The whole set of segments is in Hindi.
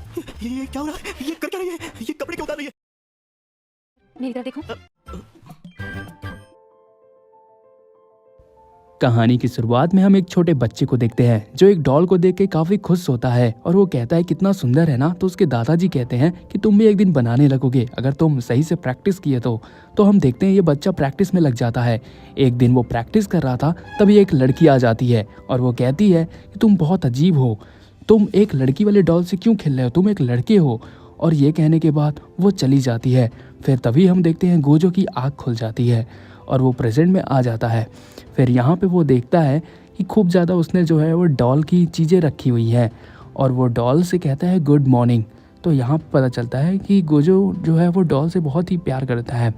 ये क्या हो रहा है? ये कर क्या रही है? ये कपड़े क्यों उतार रही है? मेरी तरफ देखो। कहानी की शुरुआत में हम एक छोटे बच्चे को देखते हैं जो एक डॉल को देख के काफी खुश होता है और वो कहता है कितना सुंदर है ना। तो उसके दादाजी कहते हैं कि तुम भी एक दिन बनाने लगोगे अगर तुम सही से प्रैक्टिस किए तो हम देखते हैं ये बच्चा प्रैक्टिस में लग जाता है। एक दिन वो प्रैक्टिस कर रहा था तभी एक लड़की आ जाती है और वो कहती है कि तुम बहुत अजीब हो, तुम एक लड़की वाले डॉल से क्यों खेल रहे हो, तुम एक लड़के हो। और ये कहने के बाद वो चली जाती है। फिर तभी हम देखते हैं गोजो की आँख खुल जाती है और वो प्रेजेंट में आ जाता है। फिर यहाँ पे वो देखता है कि खूब ज़्यादा उसने जो है वो डॉल की चीज़ें रखी हुई हैं और वो डॉल से कहता है गुड मॉर्निंग। तो यहाँ पे पता चलता है कि गोजो जो है वो डॉल से बहुत ही प्यार करता है।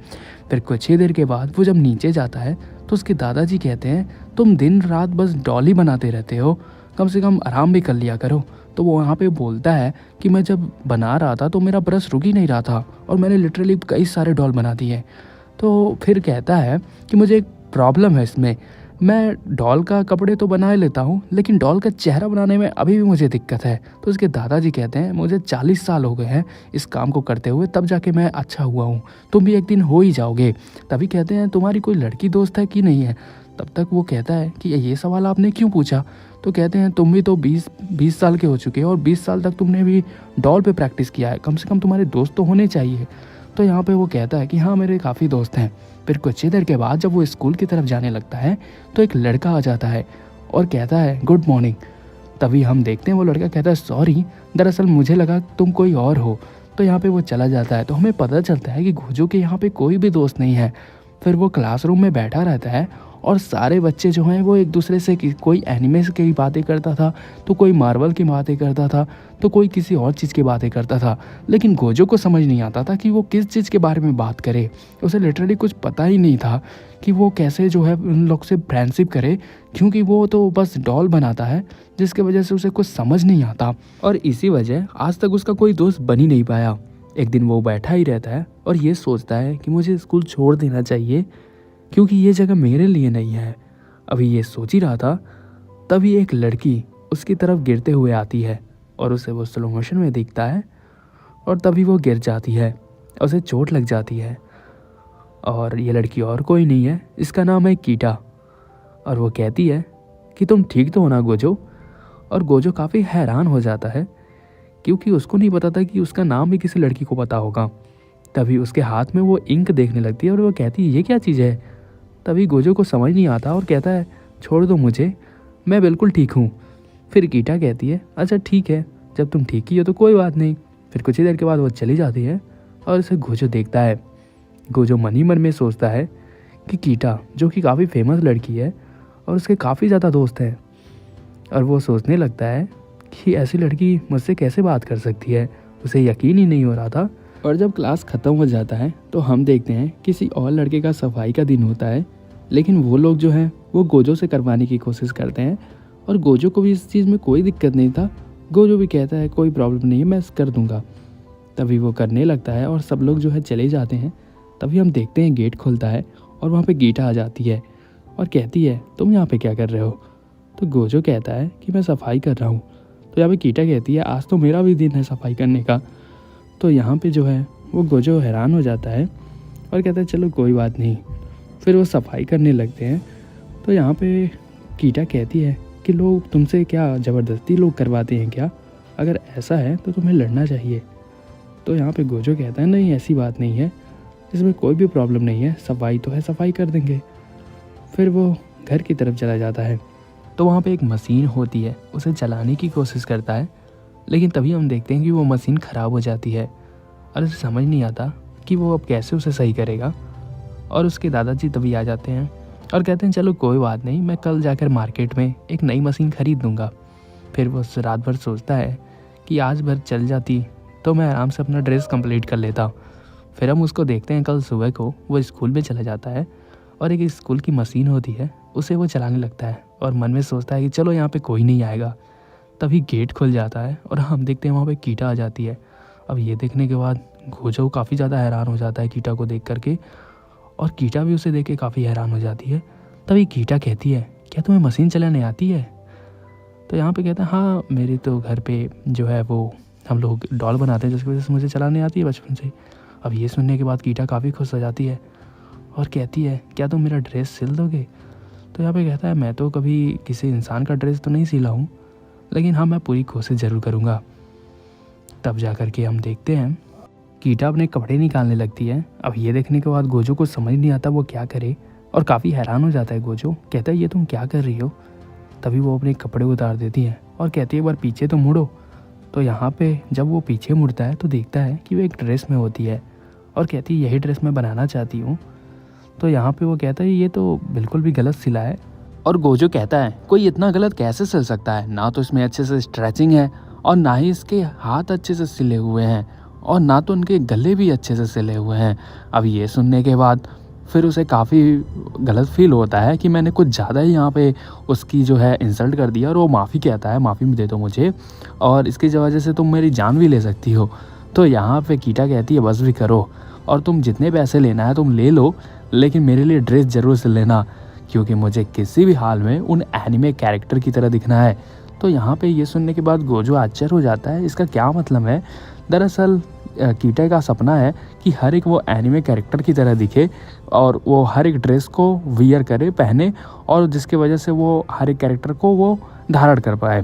फिर कुछ ही देर के बाद वो जब नीचे जाता है तो उसके दादाजी कहते हैं तुम दिन रात बस डॉल ही बनाते रहते हो, कम से कम आराम भी कर लिया करो। तो वो वहाँ पे बोलता है कि मैं जब बना रहा था तो मेरा ब्रश रुक ही नहीं रहा था और मैंने लिटरली कई सारे डॉल बना दिए। तो फिर कहता है कि मुझे एक प्रॉब्लम है इसमें, मैं डॉल का कपड़े तो बना लेता हूँ लेकिन डॉल का चेहरा बनाने में अभी भी मुझे दिक्कत है। तो उसके दादाजी कहते हैं मुझे 40 साल हो गए हैं इस काम को करते हुए, तब जाके मैं अच्छा हुआ हूँ, तुम भी एक दिन हो ही जाओगे। तभी कहते हैं तुम्हारी कोई लड़की दोस्त है कि नहीं है। तब तक वो कहता है कि ये सवाल आपने क्यों पूछा। तो कहते हैं तुम भी तो 20 साल के हो चुके हो और 20 साल तक तुमने भी डॉल पे प्रैक्टिस किया है, कम से कम तुम्हारे दोस्त तो होने चाहिए। तो यहाँ पे वो कहता है कि हाँ मेरे काफ़ी दोस्त हैं। फिर कुछ ही देर के बाद जब वो स्कूल की तरफ जाने लगता है तो एक लड़का आ जाता है और कहता है गुड मॉर्निंग। तभी हम देखते हैं वो लड़का कहता है सॉरी, दरअसल मुझे लगा तुम कोई और हो। तो यहाँ पे वो चला जाता है। तो हमें पता चलता है कि गोजो के यहाँ पे कोई भी दोस्त नहीं है। फिर वो क्लासरूम में बैठा रहता है और सारे बच्चे जो हैं वो एक दूसरे से कोई एनिमे की बातें करता था, तो कोई मार्वल की बातें करता था, तो कोई किसी और चीज़ की बातें करता था। लेकिन गोजो को समझ नहीं आता था कि वो किस चीज़ के बारे में बात करे। उसे लिटरली कुछ पता ही नहीं था कि वो कैसे जो है उन लोग से फ्रेंडशिप करे, क्योंकि वो तो बस डॉल बनाता है जिसकी वजह से उसे कुछ समझ नहीं आता और इसी वजह आज तक उसका कोई दोस्त बन ही नहीं पाया। एक दिन वो बैठा ही रहता है और ये सोचता है कि मुझे स्कूल छोड़ देना चाहिए क्योंकि ये जगह मेरे लिए नहीं है। अभी ये सोच ही रहा था तभी एक लड़की उसकी तरफ गिरते हुए आती है और उसे वो स्लो मोशन में दिखता है और तभी वो गिर जाती है, उसे चोट लग जाती है। और ये लड़की और कोई नहीं है, इसका नाम है कीटा। और वो कहती है कि तुम ठीक तो हो ना गोजो। और गोजो काफ़ी हैरान हो जाता है क्योंकि उसको नहीं पता था कि उसका नाम भी किसी लड़की को पता होगा। तभी उसके हाथ में वो इंक देखने लगती है और वो कहती है ये क्या चीज़ है। तभी गोजो को समझ नहीं आता और कहता है छोड़ दो मुझे, मैं बिल्कुल ठीक हूँ। फिर कीटा कहती है अच्छा ठीक है, जब तुम ठीक ही हो तो कोई बात नहीं। फिर कुछ ही देर के बाद वो चली जाती है और उसे गोजो देखता है। गोजो मन ही मन में सोचता है कि कीटा जो कि काफ़ी फेमस लड़की है और उसके काफ़ी ज़्यादा दोस्त हैं, और वो सोचने लगता है कि ऐसी लड़की मुझसे कैसे बात कर सकती है। उसे यकीन ही नहीं हो रहा था। और जब क्लास ख़त्म हो जाता है तो हम देखते हैं किसी और लड़के का सफाई का दिन होता है, लेकिन वो लोग जो हैं वो गोजो से करवाने की कोशिश करते हैं और गोजो को भी इस चीज़ में कोई दिक्कत नहीं था। गोजो भी कहता है कोई प्रॉब्लम नहीं है, मैं कर दूंगा। तभी वो करने लगता है और सब लोग जो है चले जाते हैं। तभी हम देखते हैं गेट खुलता है और वहाँ पे गीटा आ जाती है और कहती है तुम यहाँ पे क्या कर रहे हो। तो गोजो कहता है कि मैं सफाई कर रहा हूँ। तो यहाँ पे गीटा कहती है आज तो मेरा भी दिन है सफाई करने का। तो यहाँ पे जो है वो गोजो हैरान हो जाता है और कहता है चलो कोई बात नहीं। फिर वो सफाई करने लगते हैं। तो यहाँ पे कीटा कहती है कि लोग तुमसे क्या ज़बरदस्ती लोग करवाते हैं क्या, अगर ऐसा है तो तुम्हें लड़ना चाहिए। तो यहाँ पे गोजो कहता है नहीं ऐसी बात नहीं है, इसमें कोई भी प्रॉब्लम नहीं है, सफाई तो है सफाई कर देंगे। फिर वो घर की तरफ चला जाता है। तो वहाँ पे एक मशीन होती है, उसे चलाने की कोशिश करता है, लेकिन तभी हम देखते हैं कि वो मशीन ख़राब हो जाती है और उसे समझ नहीं आता कि वो अब कैसे उसे सही करेगा। और उसके दादाजी तभी आ जाते हैं और कहते हैं चलो कोई बात नहीं, मैं कल जाकर मार्केट में एक नई मशीन ख़रीद दूँगा। फिर वो रात भर सोचता है कि आज भर चल जाती तो मैं आराम से अपना ड्रेस कंप्लीट कर लेता। फिर हम उसको देखते हैं कल सुबह को वो स्कूल में चला जाता है और एक स्कूल की मशीन होती है उसे वो चलाने लगता है और मन में सोचता है कि चलो यहाँ पे कोई नहीं आएगा। तभी गेट खुल जाता है और हम देखते हैं वहाँ पे कीटा आ जाती है। अब ये देखने के बाद गोजो काफ़ी ज़्यादा हैरान हो जाता है कीटा को देख करके, और कीटा भी उसे देख के काफ़ी हैरान हो जाती है। तभी कीटा कहती है क्या तुम्हें मशीन चलाने आती है। तो यहाँ पे कहता है हाँ मेरे तो घर पे जो है वो हम लोग डॉल बनाते हैं जिसकी वजह से मुझे चलाने आती है बचपन से। अब ये सुनने के बाद कीटा काफ़ी खुश हो जाती है और कहती है क्या तुम मेरा ड्रेस सिल दोगे। तो यहाँ पे कहता है मैं तो कभी किसी इंसान का ड्रेस तो नहीं सिला हूँ, लेकिन हाँ मैं पूरी कोशिश ज़रूर करूँगा। तब जा कर के हम देखते हैं कीटा अपने कपड़े निकालने लगती है। अब ये देखने के बाद गोजो को समझ नहीं आता वो क्या करे और काफ़ी हैरान हो जाता है। गोजो कहता है ये तुम क्या कर रही हो। तभी वो अपने कपड़े उतार देती है और कहती है एक बार पीछे तो मुड़ो। तो यहाँ पे जब वो पीछे मुड़ता है तो देखता है कि वो एक ड्रेस में होती है और कहती है यही ड्रेस मैं बनाना चाहती हूँ। तो यहाँ पे वो कहता है ये तो बिल्कुल भी गलत सिला है। और गोजो कहता है कोई इतना गलत कैसे सिल सकता है, ना तो इसमें अच्छे से स्ट्रेचिंग है और ना ही इसके हाथ अच्छे से सिले हुए हैं और ना तो उनके गले भी अच्छे से सिले हुए हैं। अब ये सुनने के बाद फिर उसे काफ़ी गलत फील होता है कि मैंने कुछ ज़्यादा ही यहाँ पे उसकी जो है इंसल्ट कर दिया और वो माफ़ी कहता है माफ़ी दे दो मुझे और इसकी वजह से तुम मेरी जान भी ले सकती हो। तो यहाँ पे कीटा कहती है बस भी करो और तुम जितने पैसे लेना है तुम ले लो, लेकिन मेरे लिए ड्रेस ज़रूर सिल लेना क्योंकि मुझे किसी भी हाल में उन एनिमे कैरेक्टर की तरह दिखना है। तो यहाँ पे ये सुनने के बाद गोजो आश्चर्य हो जाता है इसका क्या मतलब है। दरअसल कीटा का सपना है कि हर एक वो एनिमे कैरेक्टर की तरह दिखे और वो हर एक ड्रेस को वियर करे पहने और जिसकी वजह से वो हर एक कैरेक्टर को वो धारण कर पाए।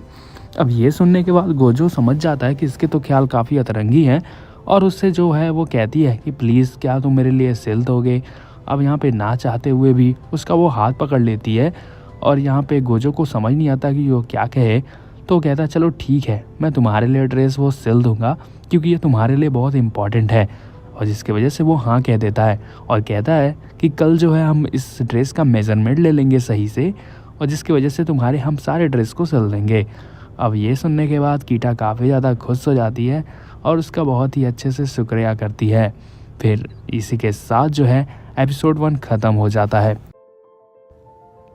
अब ये सुनने के बाद गोजो समझ जाता है कि इसके तो ख्याल काफ़ी अतरंगी हैं और उससे जो है वो कहती है कि प्लीज़ क्या तुम मेरे लिए सिल दोगे। अब यहाँ पे ना चाहते हुए भी उसका वो हाथ पकड़ लेती है और यहाँ पे गोजो को समझ नहीं आता कि वो क्या कहे। तो कहता है चलो ठीक है मैं तुम्हारे लिए ड्रेस वो सिल दूंगा क्योंकि ये तुम्हारे लिए बहुत इम्पॉर्टेंट है। और जिसकी वजह से वो हाँ कह देता है और कहता है कि कल जो है हम इस ड्रेस का मेज़रमेंट ले लेंगे सही से और जिसकी वजह से तुम्हारे हम सारे ड्रेस को सिल देंगे। अब ये सुनने के बाद कीटा काफ़ी ज़्यादा खुश हो जाती है और उसका बहुत ही अच्छे से शुक्रिया करती है। फिर इसी के साथ जो है एपिसोड 1 ख़त्म हो जाता है।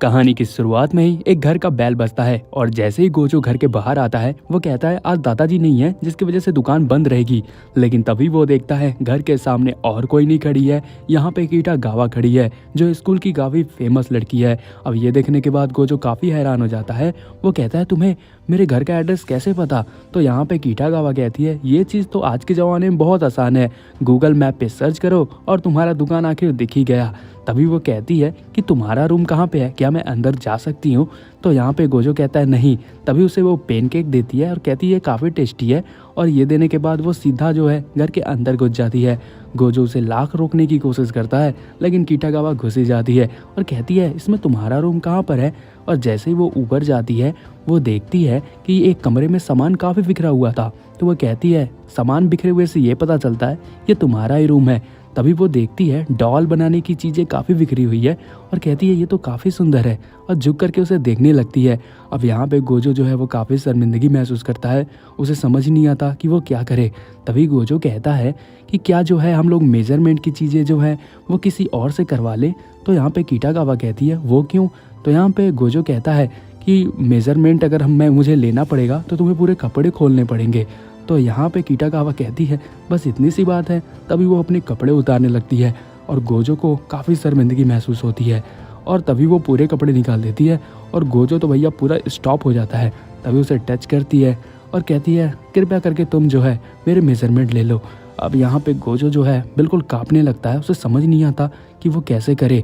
कहानी की शुरुआत में ही एक घर का बैल बजता है और जैसे ही गोजो घर के बाहर आता है वो कहता है आज दादाजी नहीं है जिसकी वजह से दुकान बंद रहेगी। लेकिन तभी वो देखता है घर के सामने और कोई नहीं खड़ी है, यहाँ पे कीटा गावा खड़ी है जो स्कूल की काफ़ी फेमस लड़की है। अब ये देखने के बाद गोजो काफ़ी हैरान हो जाता है। वो कहता है तुम्हें मेरे घर का एड्रेस कैसे पता। तो यहाँ पे कीटा गावा कहती है ये चीज़ तो आज के ज़माने में बहुत आसान है, गूगल मैप पे सर्च करो और तुम्हारा दुकान आखिर दिख ही गया। तभी वो कहती है कि तुम्हारा रूम कहाँ पे है, क्या मैं अंदर जा सकती हूँ। तो यहाँ पे गोजो कहता है नहीं। तभी उसे वो पेनकेक देती है और कहती है काफ़ी टेस्टी है और ये देने के बाद वो सीधा जो है घर के अंदर घुस जाती है। गोजो उसे लाख रोकने की कोशिश करता है लेकिन कीटागावा घुस ही जाती है और कहती है इसमें तुम्हारा रूम कहाँ पर है। और जैसे ही वो ऊपर जाती है वो देखती है कि एक कमरे में सामान काफ़ी बिखरा हुआ था। तो वो कहती है सामान बिखरे हुए से ये पता चलता है ये तुम्हारा ही रूम है। तभी वो देखती है डॉल बनाने की चीज़ें काफ़ी बिखरी हुई है और कहती है ये तो काफ़ी सुंदर है और झुक करके उसे देखने लगती है। अब यहाँ पे गोजो जो है वो काफ़ी शर्मिंदगी महसूस करता है, उसे समझ नहीं आता कि वो क्या करे। तभी गोजो कहता है कि क्या जो है हम लोग मेजरमेंट की चीज़ें जो है वो किसी और से करवा ले। तो यहाँ पे कीटागावा कहती है वो क्यों। तो यहाँ पे गोजो कहता है कि मेजरमेंट अगर मुझे लेना पड़ेगा तो तुम्हें पूरे कपड़े खोलने पड़ेंगे। तो यहाँ पे कीटागावा कहती है बस इतनी सी बात है। तभी वो अपने कपड़े उतारने लगती है और गोजो को काफ़ी शर्मिंदगी महसूस होती है और तभी वो पूरे कपड़े निकाल देती है और गोजो तो भैया पूरा स्टॉप हो जाता है। तभी उसे टच करती है और कहती है कृपया करके तुम जो है मेरे मेजरमेंट ले लो। अब यहाँ पे गोजो जो है बिल्कुल काँपने लगता है, उसे समझ नहीं आता कि वो कैसे करे।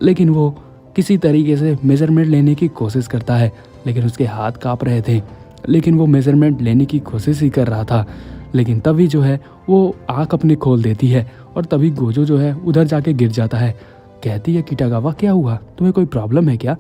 लेकिन वो किसी तरीके से मेजरमेंट लेने की कोशिश करता है लेकिन उसके हाथ काँप रहे थे, लेकिन वो मेजरमेंट लेने की कोशिश ही कर रहा था। लेकिन तभी जो है वो आँख अपनी खोल देती है और तभी गोजो जो है उधर जाके गिर जाता है। कहती है कीटागावा क्या हुआ, तुम्हें कोई प्रॉब्लम है क्या।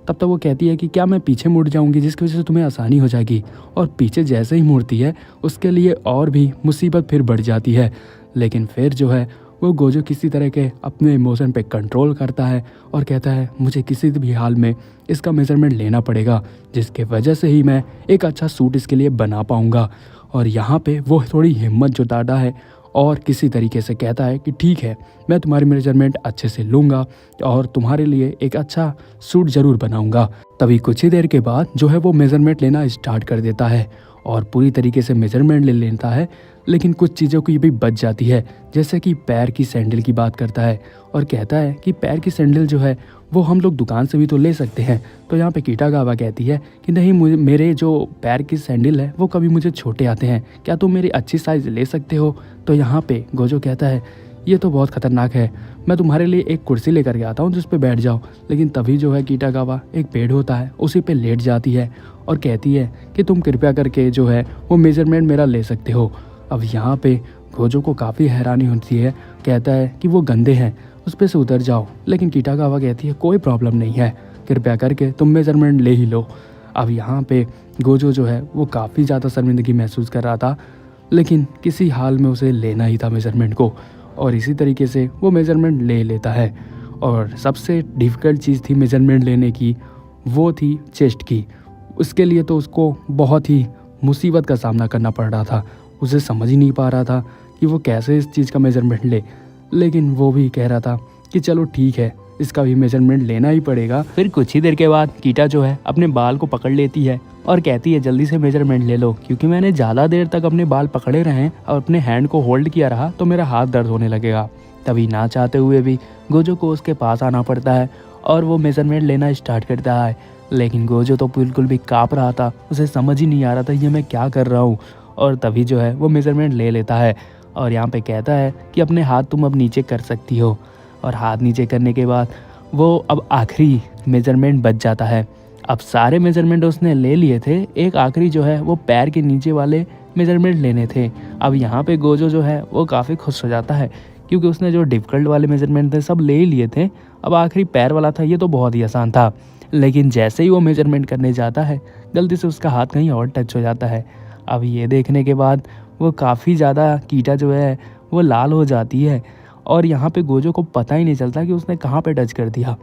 तब तक वो कहती है कि क्या मैं पीछे मुड़ जाऊंगी जिसकी वजह से तुम्हें आसानी हो जाएगी। और पीछे जैसे ही मुड़ती है उसके लिए और भी मुसीबत फिर बढ़ जाती है। लेकिन फिर जो है वो गोजो किसी तरह के अपने इमोशन पे कंट्रोल करता है और कहता है मुझे किसी भी हाल में इसका मेजरमेंट लेना पड़ेगा जिसके वजह से ही मैं एक अच्छा सूट इसके लिए बना पाऊँगा। और यहाँ पे वो थोड़ी हिम्मत जुटाता है और किसी तरीके से कहता है कि ठीक है मैं तुम्हारी मेजरमेंट अच्छे से लूँगा और तुम्हारे लिए एक अच्छा सूट ज़रूर बनाऊँगा। तभी कुछ ही देर के बाद जो है वो मेजरमेंट लेना स्टार्ट कर देता है और पूरी तरीके से मेजरमेंट ले लेता है। लेकिन कुछ चीज़ों की भी बच जाती है, जैसे कि पैर की सैंडल की बात करता है और कहता है कि पैर की सैंडल जो है वो हम लोग दुकान से भी तो ले सकते हैं। तो यहाँ पे किटागावा कहती है कि नहीं, मुझे मेरे जो पैर की सैंडल है वो कभी मुझे छोटे आते हैं, क्या तुम मेरी अच्छी साइज़ ले सकते हो। तो यहाँ पे गोजो कहता है ये तो बहुत ख़तरनाक है, मैं तुम्हारे लिए एक कुर्सी लेकर के आता हूँ जिस पे बैठ जाओ। लेकिन तभी जो है किटागावा एक पेड़ होता है उसी पे लेट जाती है और कहती है कि तुम कृपया करके जो है वो मेजरमेंट मेरा ले सकते हो। अब यहाँ पे गोजो को काफ़ी हैरानी होती है, कहता है कि वो गंदे हैं, उस पे से उतर जाओ। लेकिन किटागावा कहती है कोई प्रॉब्लम नहीं है, कृपया करके तुम मेजरमेंट ले ही लो। अब यहाँ पे गोजो जो है वो काफ़ी ज़्यादा शर्मिंदगी महसूस कर रहा था, लेकिन किसी हाल में उसे लेना ही था मेजरमेंट को, और इसी तरीके से वो मेजरमेंट ले लेता है। और सबसे डिफ़िकल्ट चीज़ थी मेजरमेंट लेने की, वो थी चेस्ट की। उसके लिए तो उसको बहुत ही मुसीबत का सामना करना पड़ रहा था, उसे समझ ही नहीं पा रहा था कि वो कैसे इस चीज़ का मेजरमेंट ले। लेकिन वो भी कह रहा था कि चलो ठीक है, इसका भी मेजरमेंट लेना ही पड़ेगा। फिर कुछ ही देर के बाद कीटा जो है अपने बाल को पकड़ लेती है और कहती है जल्दी से मेजरमेंट ले लो, क्योंकि मैंने ज़्यादा देर तक अपने बाल पकड़े रहे और अपने हैंड को होल्ड किया रहा तो मेरा हाथ दर्द होने लगेगा। तभी ना चाहते हुए भी गोजो को उसके पास आना पड़ता है और वो मेजरमेंट लेना स्टार्ट करता है। लेकिन गोजो तो बिल्कुल भी काँप रहा था, उसे समझ ही नहीं आ रहा था ये मैं क्या कर रहा हूँ। और तभी जो है वो मेजरमेंट ले लेता है और यहाँ पे कहता है कि अपने हाथ तुम अब नीचे कर सकती हो। और हाथ नीचे करने के बाद वो अब आखिरी मेजरमेंट बच जाता है। अब सारे मेजरमेंट उसने ले लिए थे, एक आखिरी जो है वो पैर के नीचे वाले मेजरमेंट लेने थे। अब यहाँ पे गोजो जो है वो काफ़ी खुश हो जाता है, क्योंकि उसने जो डिफ़िकल्ट वाले मेजरमेंट थे सब ले ही लिए थे, अब आखिरी पैर वाला था, ये तो बहुत ही आसान था। लेकिन जैसे ही वो मेजरमेंट करने जाता है गलती से उसका हाथ कहीं और टच हो जाता है। अब ये देखने के बाद वो काफ़ी ज़्यादा कीटा जो है वो लाल हो जाती है और यहाँ पे गोजो को पता ही नहीं चलता कि उसने कहाँ पे टच कर दिया।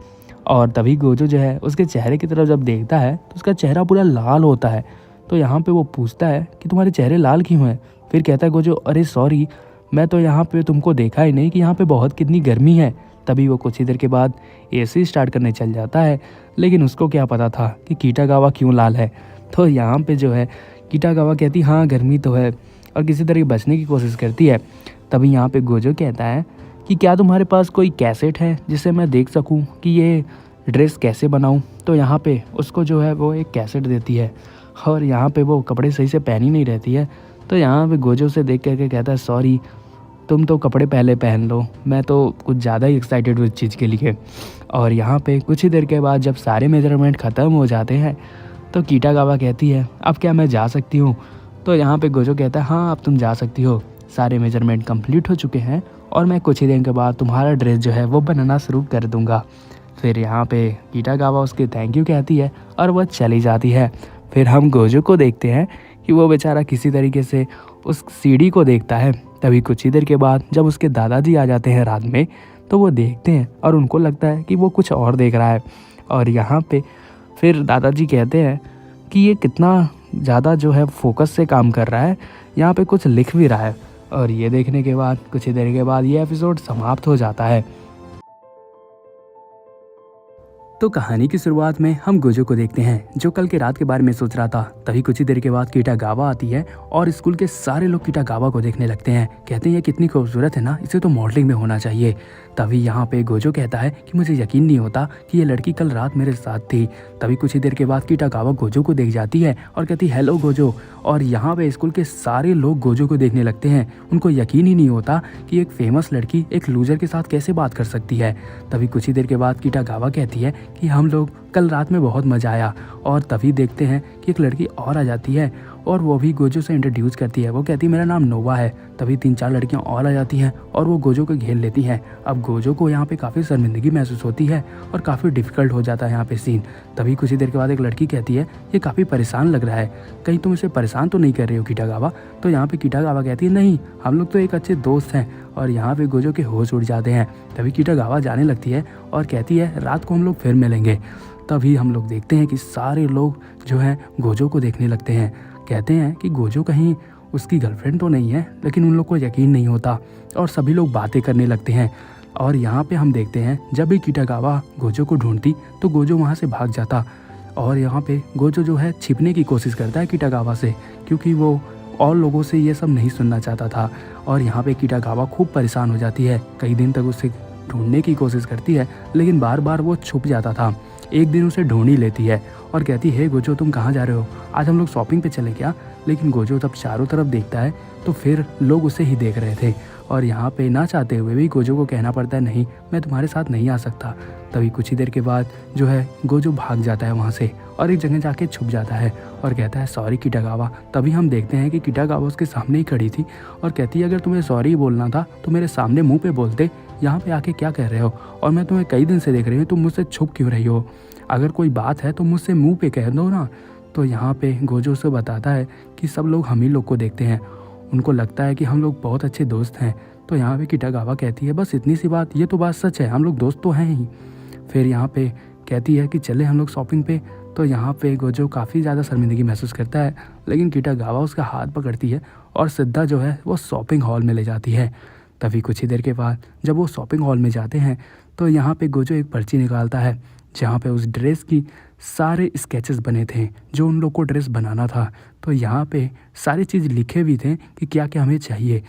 और तभी गोजो जो है उसके चेहरे की तरफ जब देखता है तो उसका चेहरा पूरा लाल होता है। तो यहाँ पे वो पूछता है कि तुम्हारे चेहरे लाल क्यों हैं। फिर कहता है गोजो अरे सॉरी, मैं तो यहाँ पे तुमको देखा ही नहीं कि यहाँ पे बहुत कितनी गर्मी है। तभी वो कुछ ही देर के बाद एसी स्टार्ट करने चल जाता है, लेकिन उसको क्या पता था कि किटागावा क्यों लाल है। तो यहाँ पे जो है किटागावा कहती हाँ गर्मी तो है और किसी तरह बचने की कोशिश करती है। तभी यहाँ पे गोजो कहता है कि क्या तुम्हारे पास कोई कैसेट है जिससे मैं देख सकूं कि ये ड्रेस कैसे बनाऊं। तो यहाँ पे उसको जो है वो एक कैसेट देती है और यहाँ पे वो कपड़े सही से पहनी नहीं रहती है। तो यहाँ पे गोजो से देख करके कहता है सॉरी, तुम तो कपड़े पहले पहन लो, मैं तो कुछ ज़्यादा ही एक्साइटेड हूँ इस चीज़ के लिए। और यहाँ पे कुछ ही देर के बाद जब सारे मेजरमेंट ख़त्म हो जाते हैं तो किटागावा कहती है अब क्या मैं जा सकती हूँ। तो यहाँ पे गोजो कहता है हाँ अब तुम जा सकती हो, सारे मेजरमेंट कंप्लीट हो चुके हैं और मैं कुछ ही दिन के बाद तुम्हारा ड्रेस जो है वो बनाना शुरू कर दूँगा। फिर यहाँ पे किटागावा उसके थैंक यू कहती है और वह चली जाती है। फिर हम गोजो को देखते हैं कि वो बेचारा किसी तरीके से उस सीढ़ी को देखता है। तभी कुछ ही देर के बाद जब उसके दादाजी आ जाते हैं रात में तो वो देखते हैं और उनको लगता है कि वो कुछ और देख रहा है। और यहाँ पे फिर दादाजी कहते हैं कि ये कितना ज़्यादा जो है फोकस से काम कर रहा है, यहाँ पे कुछ लिख भी रहा है। और ये देखने के बाद कुछ ही देर के बाद ये एपिसोड समाप्त हो जाता है। तो कहानी की शुरुआत में हम गोजो को देखते हैं जो कल के रात के बारे में सोच रहा था। तभी कुछ ही देर के बाद किटागावा आती है और स्कूल के सारे लोग किटागावा को देखने लगते हैं, कहते हैं ये कितनी खूबसूरत है ना, इसे तो मॉडलिंग में होना चाहिए। तभी यहाँ पे गोजो कहता है कि मुझे यकीन नहीं होता कि ये लड़की कल रात मेरे साथ थी। तभी कुछ ही देर के बाद किटागावा गोजो को देख जाती है और कहती है हेलो गोजो। और यहाँ पे स्कूल के सारे लोग गोजो को देखने लगते हैं, उनको यकीन ही नहीं होता कि एक फेमस लड़की एक लूजर के साथ कैसे बात कर सकती है। तभी कुछ ही देर के बाद किटागावा कहती है कि हम लोग कल रात में बहुत मज़ा आया। और तभी देखते हैं कि एक लड़की और आ जाती है और वो भी गोजो से इंट्रोड्यूस करती है। वो कहती है मेरा नाम नोवा है। तभी 3-4 लड़कियां और आ जाती हैं और वो गोजो को घेर लेती हैं। अब गोजो को यहाँ पे काफ़ी शर्मिंदगी महसूस होती है और काफ़ी डिफ़िकल्ट हो जाता है यहाँ पे सीन। तभी कुछ ही देर के बाद एक लड़की कहती है ये काफ़ी परेशान लग रहा है, कहीं तुम इसे परेशान तो नहीं कर रही हो किटागावा। तो यहाँ पे किटागावा कहती है नहीं, हम लोग तो एक अच्छे दोस्त हैं। और यहाँ पे गोजो के होश उड़ जाते हैं। तभी किटागावा जाने लगती है और कहती है रात को हम लोग फिर मिलेंगे। तभी हम लोग देखते हैं कि सारे लोग जो हैं गोजो को देखने लगते हैं, कहते हैं कि गोजो कहीं उसकी गर्लफ्रेंड तो नहीं है, लेकिन उन लोग को यकीन नहीं होता और सभी लोग बातें करने लगते हैं। और यहाँ पे हम देखते हैं जब भी किटागावा गोजो को ढूंढती तो गोजो वहाँ से भाग जाता। और यहाँ पे गोजो जो है छिपने की कोशिश करता है किटागावा से, क्योंकि वो और लोगों से ये सब नहीं सुनना चाहता था। और यहाँ पे किटागावा खूब परेशान हो जाती है, कई दिन तक उसे ढूंढने की कोशिश करती है, लेकिन बार बार वो छुप जाता था। एक दिन उसे ढूंढ ही लेती है और कहती है, गोजो तुम कहाँ जा रहे हो, आज हम लोग शॉपिंग पे चले क्या? लेकिन गोजो तब चारों तरफ देखता है तो फिर लोग उसे ही देख रहे थे, और यहाँ पे ना चाहते हुए भी गोजो को कहना पड़ता है, नहीं मैं तुम्हारे साथ नहीं आ सकता। तभी कुछ ही देर के बाद जो है गोजो भाग जाता है वहाँ से और एक जगह जाके छुप जाता है और कहता है, सॉरी किटागावा। तभी हम देखते हैं कि किटागावा उसके सामने ही खड़ी थी और कहती है, अगर तुम्हें सॉरी बोलना था तो मेरे सामने मुंह पे बोलते, यहाँ पे आके क्या कर रहे हो? और मैं तुम्हें कई दिन से देख रही हूँ, तुम मुझसे छुप क्यों रही हो? अगर कोई बात है तो मुझसे मुंह पे कह दो ना। तो यहाँ पे गोजो से बताता है कि सब लोग हम ही लोग को देखते हैं, उनको लगता है कि हम लोग बहुत अच्छे दोस्त हैं। तो यहाँ पे किटागावा कहती है, बस इतनी सी बात, ये तो बात सच है, हम लोग दोस्त तो हैं ही। फिर यहाँ पे कहती है कि चले हम लोग शॉपिंग पे। तो यहाँ पे गोजो काफ़ी ज़्यादा शर्मिंदगी महसूस करता है, लेकिन किटागावा उसका हाथ पकड़ती है और सीधा जो है वो शॉपिंग हॉल में ले जाती है। तभी कुछ ही देर के बाद जब वो शॉपिंग हॉल में जाते हैं तो यहाँ पे गोजो एक पर्ची निकालता है जहाँ पे उस ड्रेस की सारे स्केचेस बने थे जो उन लोग को ड्रेस बनाना था। तो यहाँ पे सारी चीज़ लिखे भी थे कि क्या क्या हमें चाहिए।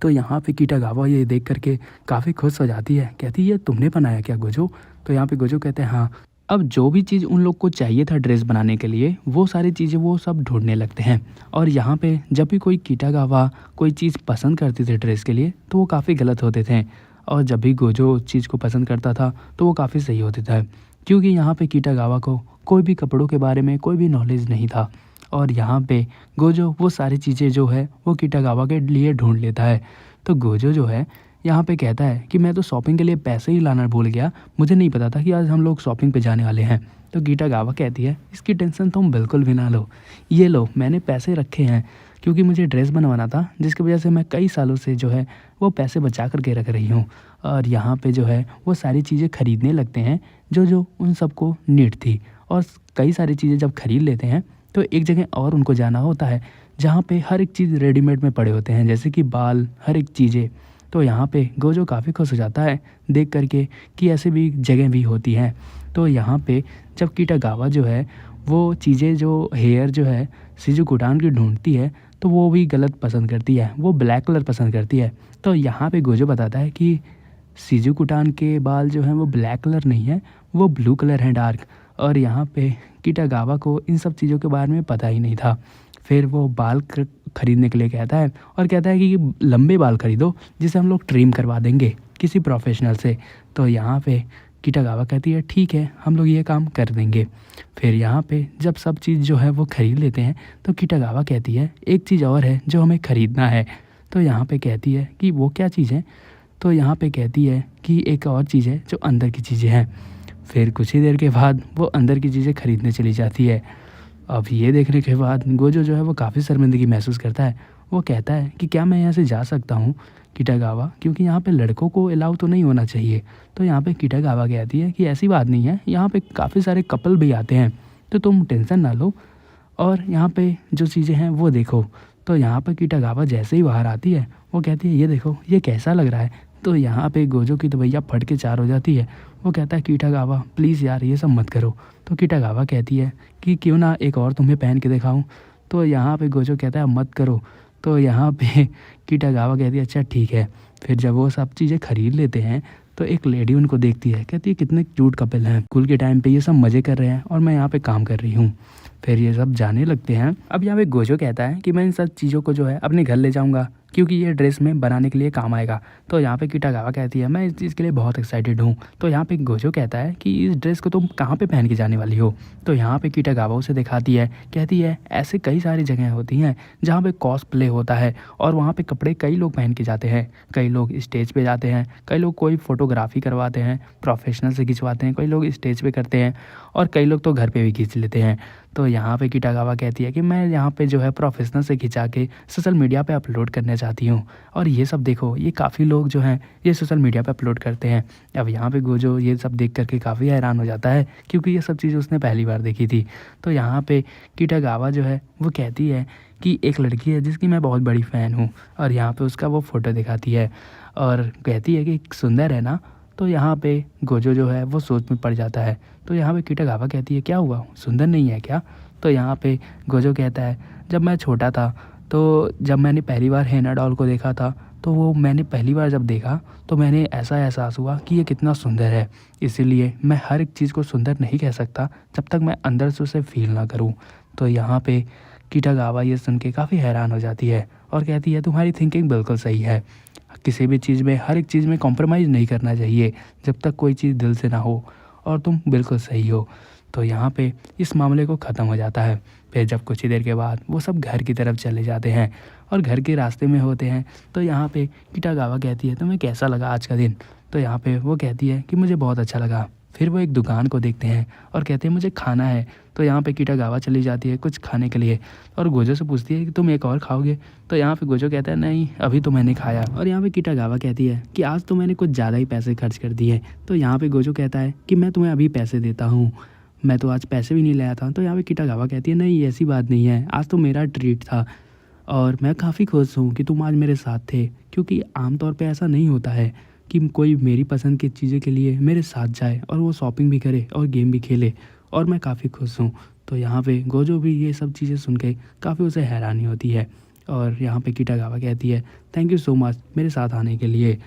तो यहाँ पे किटागावा ये देख करके काफ़ी खुश हो जाती है, कहती है, तुमने बनाया क्या गोजो? तो यहाँ पे गोजो कहते हैं, हाँ। अब जो भी चीज़ उन लोग को चाहिए था ड्रेस बनाने के लिए, वो सारी चीज़ें वो सब ढूंढने लगते हैं। और यहाँ पे जब भी कोई किटागावा कोई चीज़ पसंद करती थी ड्रेस के लिए तो वो काफ़ी गलत होते थे, और जब भी गोजो उस चीज़ को पसंद करता था तो वो काफ़ी सही होता था, क्योंकि यहाँ पे किटागावा को कोई भी कपड़ों के बारे में कोई भी नॉलेज नहीं था। और यहाँ पे गोजो वो सारी चीज़ें जो है वो किटागावा के लिए ढूंढ लेता है। तो गोजो जो है यहाँ पे कहता है कि मैं तो शॉपिंग के लिए पैसे ही लाना भूल गया, मुझे नहीं पता था कि आज हम लोग शॉपिंग पे जाने वाले हैं। तो किटागावा कहती है, इसकी टेंशन तुम बिल्कुल भी ना लो, ये लो मैंने पैसे रखे हैं, क्योंकि मुझे ड्रेस बनवाना था, जिसकी वजह से मैं कई सालों से जो है वो पैसे बचा करके रख रही हूँ। और यहाँ पे जो है वो सारी चीज़ें खरीदने लगते हैं जो उन सबको नीड थी। और कई सारी चीज़ें जब खरीद लेते हैं तो एक जगह और उनको जाना होता है जहाँ पे हर एक चीज़ रेडीमेड में पड़े होते हैं, जैसे कि बाल, हर एक चीज़ें। तो यहाँ पे गोजो काफ़ी खुश हो जाता है देख करके कि ऐसे भी जगह भी होती हैं। तो यहाँ पे जब किटागावा जो है वो चीज़ें जो हेयर जो है शिजुकुटान की ढूंढती है तो वो भी गलत पसंद करती है, वो ब्लैक कलर पसंद करती है। तो यहाँ पे गोजो बताता है कि शिजुकुटान के बाल जो हैं वो ब्लैक कलर नहीं है, वो ब्लू कलर हैं, डार्क। और यहाँ पे किटागावा को इन सब चीज़ों के बारे में पता ही नहीं था। फिर वो बाल खरीदने के लिए कहता है और कहता है कि लंबे बाल खरीदो जिसे हम लोग ट्रिम करवा देंगे किसी प्रोफेशनल से। तो यहाँ पे किटागावा कहती है, ठीक है हम लोग ये काम कर देंगे। फिर यहाँ पे जब सब चीज़ जो है वो ख़रीद लेते हैं तो किटागावा कहती है, एक चीज़ और है जो हमें ख़रीदना है। तो यहाँ पे कहती है कि वो क्या चीज़ है? तो यहाँ पे कहती है कि एक और चीज़ है जो अंदर की चीज़ें हैं। फिर कुछ ही देर के बाद वो अंदर की चीज़ें खरीदने चली जाती है। अब ये देखने के बाद गोजो जो है वो काफ़ी शर्मिंदगी महसूस करता है। वो कहता है कि क्या मैं यहाँ से जा सकता हूँ किटागावा, क्योंकि यहाँ पे लड़कों को अलाउ तो नहीं होना चाहिए। तो यहाँ पे किटागावा कहती है कि ऐसी बात नहीं है, यहाँ पे काफ़ी सारे कपल भी आते हैं, तो तुम टेंशन ना लो और यहाँ पे जो चीज़ें हैं वो देखो। तो यहाँ पे किटागावा जैसे ही बाहर आती है वो कहती है, ये देखो ये कैसा लग रहा है। तो यहाँ पे गोजो की तो भैया फट के चार हो जाती है। वो कहता है, किटागावा प्लीज़ यार ये सब मत करो। तो किटागावा कहती है कि क्यों ना एक और तुम्हें पहन के दिखाऊं। तो यहाँ पे गोजो कहता है मत करो। तो यहाँ पे किटागावा कहती है अच्छा ठीक है। फिर जब वो सब चीज़ें खरीद लेते हैं तो एक लेडी उनको देखती है, कहती है कितने क्यूट कपल हैं, स्कूल के टाइम पे ये सब मज़े कर रहे हैं और मैं यहाँ पे काम कर रही हूँ। फिर ये सब जाने लगते हैं। अब यहाँ पे गोजो कहता है कि मैं इन सब चीज़ों को जो है अपने घर ले जाऊँगा क्योंकि ये ड्रेस में बनाने के लिए काम आएगा। तो यहाँ पे किटागावा कहती है मैं इस चीज़ के लिए बहुत एक्साइटेड हूँ। तो यहाँ पे गोजो कहता है कि इस ड्रेस को तुम कहाँ पे पहन के जाने वाली हो। तो यहाँ पे किटागावा उसे दिखाती है, कहती है ऐसे कई सारी जगह होती हैं जहाँ पे कॉस्प्ले होता है और वहाँ पे कपड़े कई लोग पहन के जाते हैं। कई लोग स्टेज पे जाते हैं, कई लोग कोई फोटोग्राफी करवाते हैं, प्रोफेशनल से खिंचवाते हैं, कई लोग स्टेज पे करते हैं और कई लोग तो घर पे भी खींच लेते हैं। तो यहाँ पे किटागावा कहती है कि मैं यहाँ पे जो है प्रोफेशनल से खिंचा के सोशल मीडिया पे अपलोड करना चाहती हूँ और ये सब देखो ये काफ़ी लोग जो हैं ये सोशल मीडिया पे अपलोड करते हैं। अब यहाँ पे गोजो ये सब देख करके काफ़ी हैरान हो जाता है क्योंकि ये सब चीज़ें उसने पहली बार देखी थी। तो यहाँ पे किटागावा जो है वो कहती है कि एक लड़की है जिसकी मैं बहुत बड़ी फ़ैन हूँ और यहाँ पे उसका वो फ़ोटो दिखाती है और कहती है कि सुंदर है ना। तो यहाँ पे गोजो जो है वो सोच में पड़ जाता है। तो यहाँ पे किटागावा कहती है क्या हुआ, सुंदर नहीं है क्या? तो यहाँ पे गोजो कहता है जब मैं छोटा था तो जब मैंने पहली बार हेना डॉल को देखा था तो वो मैंने पहली बार जब देखा तो मैंने ऐसा एहसास हुआ कि ये कितना सुंदर है। इसीलिए मैं हर एक चीज़ को सुंदर नहीं कह सकता जब तक मैं अंदर से उसे फील ना करूं। तो यहाँ पे किटागावा ये सुन के काफ़ी हैरान हो जाती है और कहती है तुम्हारी थिंकिंग बिल्कुल सही है। किसी भी चीज़ में हर एक चीज़ में कॉम्प्रोमाइज़ नहीं करना चाहिए जब तक कोई चीज़ दिल से ना हो, और तुम बिल्कुल सही हो। तो यहाँ पे इस मामले को ख़त्म हो जाता है। फिर जब कुछ ही देर के बाद वो सब घर की तरफ चले जाते हैं और घर के रास्ते में होते हैं तो यहाँ पे किटागावा कहती है तुम्हें कैसा लगा आज का दिन? तो यहाँ पे वो कहती है कि मुझे बहुत अच्छा लगा। फिर वो एक दुकान को देखते हैं और कहते हैं मुझे खाना है। तो यहाँ पे किटागावा चली जाती है कुछ खाने के लिए और गोजो से पूछती है कि तुम एक और खाओगे? तो यहाँ पे गोजो कहता है नहीं अभी तो मैंने खाया। और यहाँ पे किटागावा कहती है कि आज तो मैंने कुछ ज़्यादा ही पैसे खर्च कर दिए। तो यहाँ पे गोजो कहता है कि मैं तुम्हें अभी पैसे देता हूँ, मैं तो आज पैसे भी नहीं लाया था। तो यहाँ पे किटागावा कहती है नहीं ऐसी बात नहीं है, आज तो मेरा ट्रीट था और मैं काफ़ी खुश हूँ कि तुम आज मेरे साथ थे, क्योंकि आमतौर पे ऐसा नहीं होता है कि कोई मेरी पसंद की चीज़ें के लिए मेरे साथ जाए और वो शॉपिंग भी करे और गेम भी खेले, और मैं काफ़ी खुश हूँ। तो यहाँ पे गोजो भी ये सब चीज़ें सुन के काफ़ी उसे हैरानी होती है और यहाँ पे किटागावा कहती है थैंक यू सो मच मेरे साथ आने के लिए,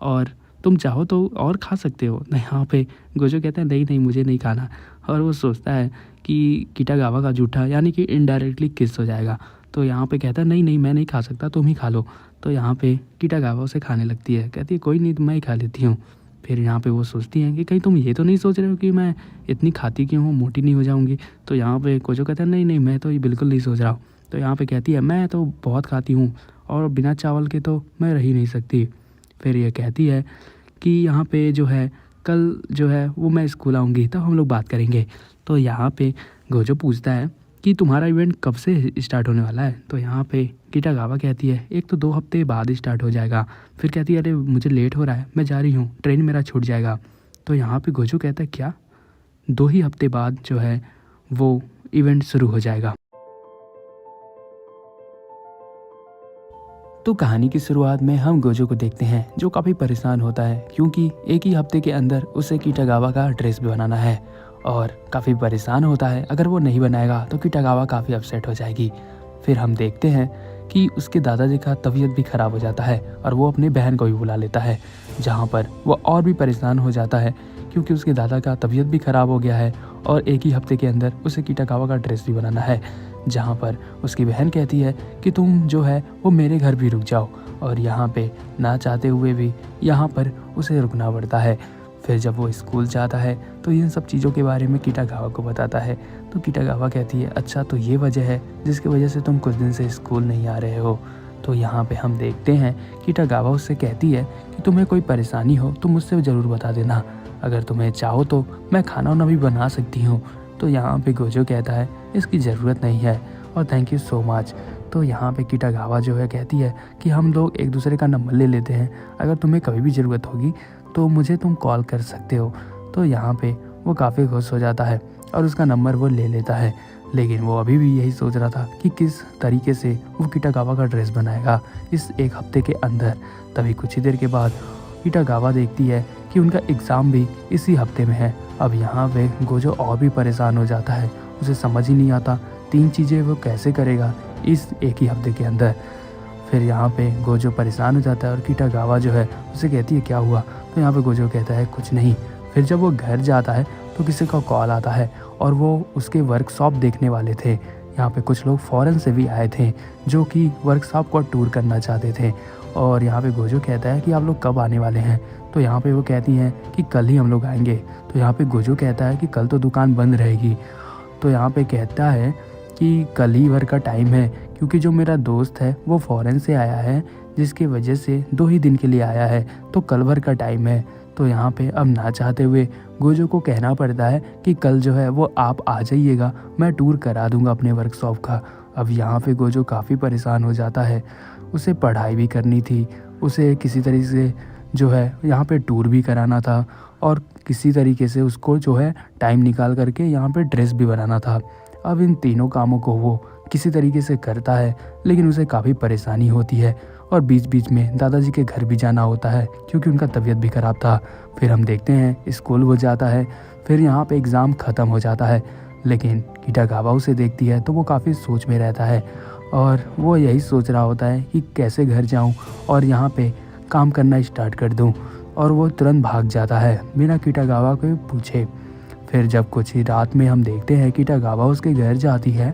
और तुम चाहो तो और खा सकते हो। यहाँ पे गोजो कहता है नहीं नहीं मुझे नहीं खाना, और वो सोचता है कि किटागावा का जूठा यानी कि इनडायरेक्टली किस हो जाएगा। तो यहाँ पे कहता है नहीं नहीं मैं नहीं खा सकता, तुम ही खा लो। तो यहाँ पे किटागावा उसे खाने लगती है, कहती है कोई नहीं तो मैं ही खा लेती हूँ। फिर यहाँ पे वो सोचती हैं कि कहीं तुम ये तो नहीं सोच रहे हो कि मैं इतनी खाती क्यों हूँ, मोटी नहीं हो जाऊँगी? तो यहाँ पे गोजो कहता है नहीं नहीं मैं तो ये बिल्कुल नहीं सोच रहा हूँ। तो यहाँ पे कहती है मैं तो बहुत खाती हूँ और बिना चावल के तो मैं रह ही नहीं सकती। फिर ये कहती है कि यहाँ पे जो है कल जो है वो मैं स्कूल आऊँगी तब हम लोग बात करेंगे। तो यहाँ पे गोजो पूछता है कि तुम्हारा इवेंट कब से स्टार्ट होने वाला है? तो यहाँ पे किटागावा कहती है एक तो 2 हफ्ते बाद स्टार्ट हो जाएगा। फिर कहती है अरे मुझे लेट हो रहा है, मैं जा रही हूँ, ट्रेन मेरा छूट जाएगा। तो यहाँ पे गोजो कहता है क्या 2 ही हफ्ते बाद जो है वो इवेंट शुरू हो जाएगा? तो कहानी की शुरुआत में हम गोजो को देखते हैं जो काफ़ी परेशान होता है क्योंकि एक ही हफ्ते के अंदर उसे किटागावा का ड्रेस भी बनाना है और काफ़ी परेशान होता है। अगर वो नहीं बनाएगा तो किटागावा काफ़ी अपसेट हो जाएगी। फिर हम देखते हैं कि उसके दादाजी का तबीयत भी ख़राब हो जाता है और वो अपनी बहन को भी बुला लेता है, जहाँ पर वो और भी परेशान हो जाता है क्योंकि उसके दादा का तबीयत भी ख़राब हो गया है और एक ही हफ्ते के अंदर उसे किटागावा का ड्रेस भी बनाना है। जहाँ पर उसकी बहन कहती है कि तुम जो है वो मेरे घर भी रुक जाओ, और यहाँ पे ना चाहते हुए भी यहाँ पर उसे रुकना पड़ता है। फिर जब वो स्कूल जाता है तो इन सब चीज़ों के बारे में किटागावा को बताता है। तो किटागावा कहती है अच्छा तो ये वजह है जिसकी वजह से तुम कुछ दिन से स्कूल नहीं आ रहे हो। तो यहाँ पे हम देखते हैं किटागावा उससे कहती है कि तुम्हें कोई परेशानी हो तो मुझसे ज़रूर बता देना, अगर तुम्हें चाहो तो मैं खाना वाना भी बना सकती हूँ। तो यहाँ पे गोजो कहता है इसकी ज़रूरत नहीं है और थैंक यू सो मच। तो यहाँ पे किटागावा जो है कहती है कि हम लोग एक दूसरे का नंबर ले लेते हैं, अगर तुम्हें कभी भी ज़रूरत होगी तो मुझे तुम कॉल कर सकते हो। तो यहाँ पे वो काफ़ी खुश हो जाता है और उसका नंबर वो ले लेता है, लेकिन वो अभी भी यही सोच रहा था कि किस तरीके से वो किटागावा का ड्रेस बनाएगा इस एक हफ्ते के अंदर। तभी कुछ ही देर के बाद किटागावा देखती है कि उनका एग्ज़ाम भी इसी हफ्ते में है। अब यहाँ पे गोजो और भी परेशान हो जाता है, उसे समझ ही नहीं आता 3 चीज़ें वो कैसे करेगा इस एक ही हफ्ते के अंदर। फिर यहाँ पे गोजो परेशान हो जाता है और किटागावा जो है उसे कहती है क्या हुआ? तो यहाँ पे गोजो कहता है कुछ नहीं। फिर जब वो घर जाता है तो किसी का कॉल आता है और वो उसके वर्कशॉप देखने वाले थे। यहाँ पे कुछ लोग फ़ॉरेन से भी आए थे जो कि वर्कशॉप को टूर करना चाहते थे, और यहाँ पे गोजो कहता है कि आप लोग कब आने वाले हैं? तो यहाँ पे वो कहती हैं कि कल ही हम लोग आएंगे। तो यहाँ पे गोजो कहता है कि कल तो दुकान बंद रहेगी। तो यहाँ पे कहता है कि कल ही भर का टाइम है क्योंकि जो मेरा दोस्त है वो फ़ॉरेन से आया है जिसकी वजह से 2 ही दिन के लिए आया है, तो कल भर का टाइम है। तो यहाँ पे अब ना चाहते हुए गोजो को कहना पड़ता है कि कल जो है वो आप आ जाइएगा, मैं टूर करा दूंगा अपने वर्कशॉप का। अब यहाँ पे गोजो काफ़ी परेशान हो जाता है, उसे पढ़ाई भी करनी थी, उसे किसी तरीके से जो है यहाँ पे टूर भी कराना था और किसी तरीके से उसको जो है टाइम निकाल करके यहाँ पे ड्रेस भी बनाना था। अब इन तीनों कामों को वो किसी तरीके से करता है, लेकिन उसे काफ़ी परेशानी होती है और बीच बीच में दादाजी के घर भी जाना होता है क्योंकि उनका तबीयत भी ख़राब था। फिर हम देखते हैं स्कूल वो जाता है, फिर यहाँ पे एग्ज़ाम ख़त्म हो जाता है, लेकिन किटागावा उसे देखती है तो वो काफ़ी सोच में रहता है और वो यही सोच रहा होता है कि कैसे घर जाऊँ और यहाँ पे काम करना स्टार्ट कर दूँ, और वो तुरंत भाग जाता है बिना किटागावा को पूछे। फिर जब कुछ ही रात में हम देखते हैं किटागावा उसके घर जाती है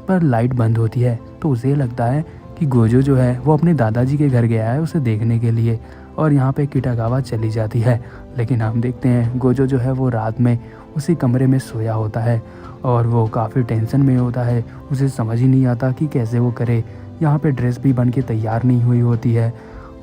पर लाइट बंद होती है, तो उसे लगता है कि गोजो जो है वो अपने दादाजी के घर गया है उसे देखने के लिए, और यहाँ पे किटागावा चली जाती है। लेकिन हम देखते हैं गोजो जो है वो रात में उसी कमरे में सोया होता है और वो काफ़ी टेंशन में होता है। उसे समझ ही नहीं आता कि कैसे वो करे। यहाँ पे ड्रेस भी बन के तैयार नहीं हुई होती है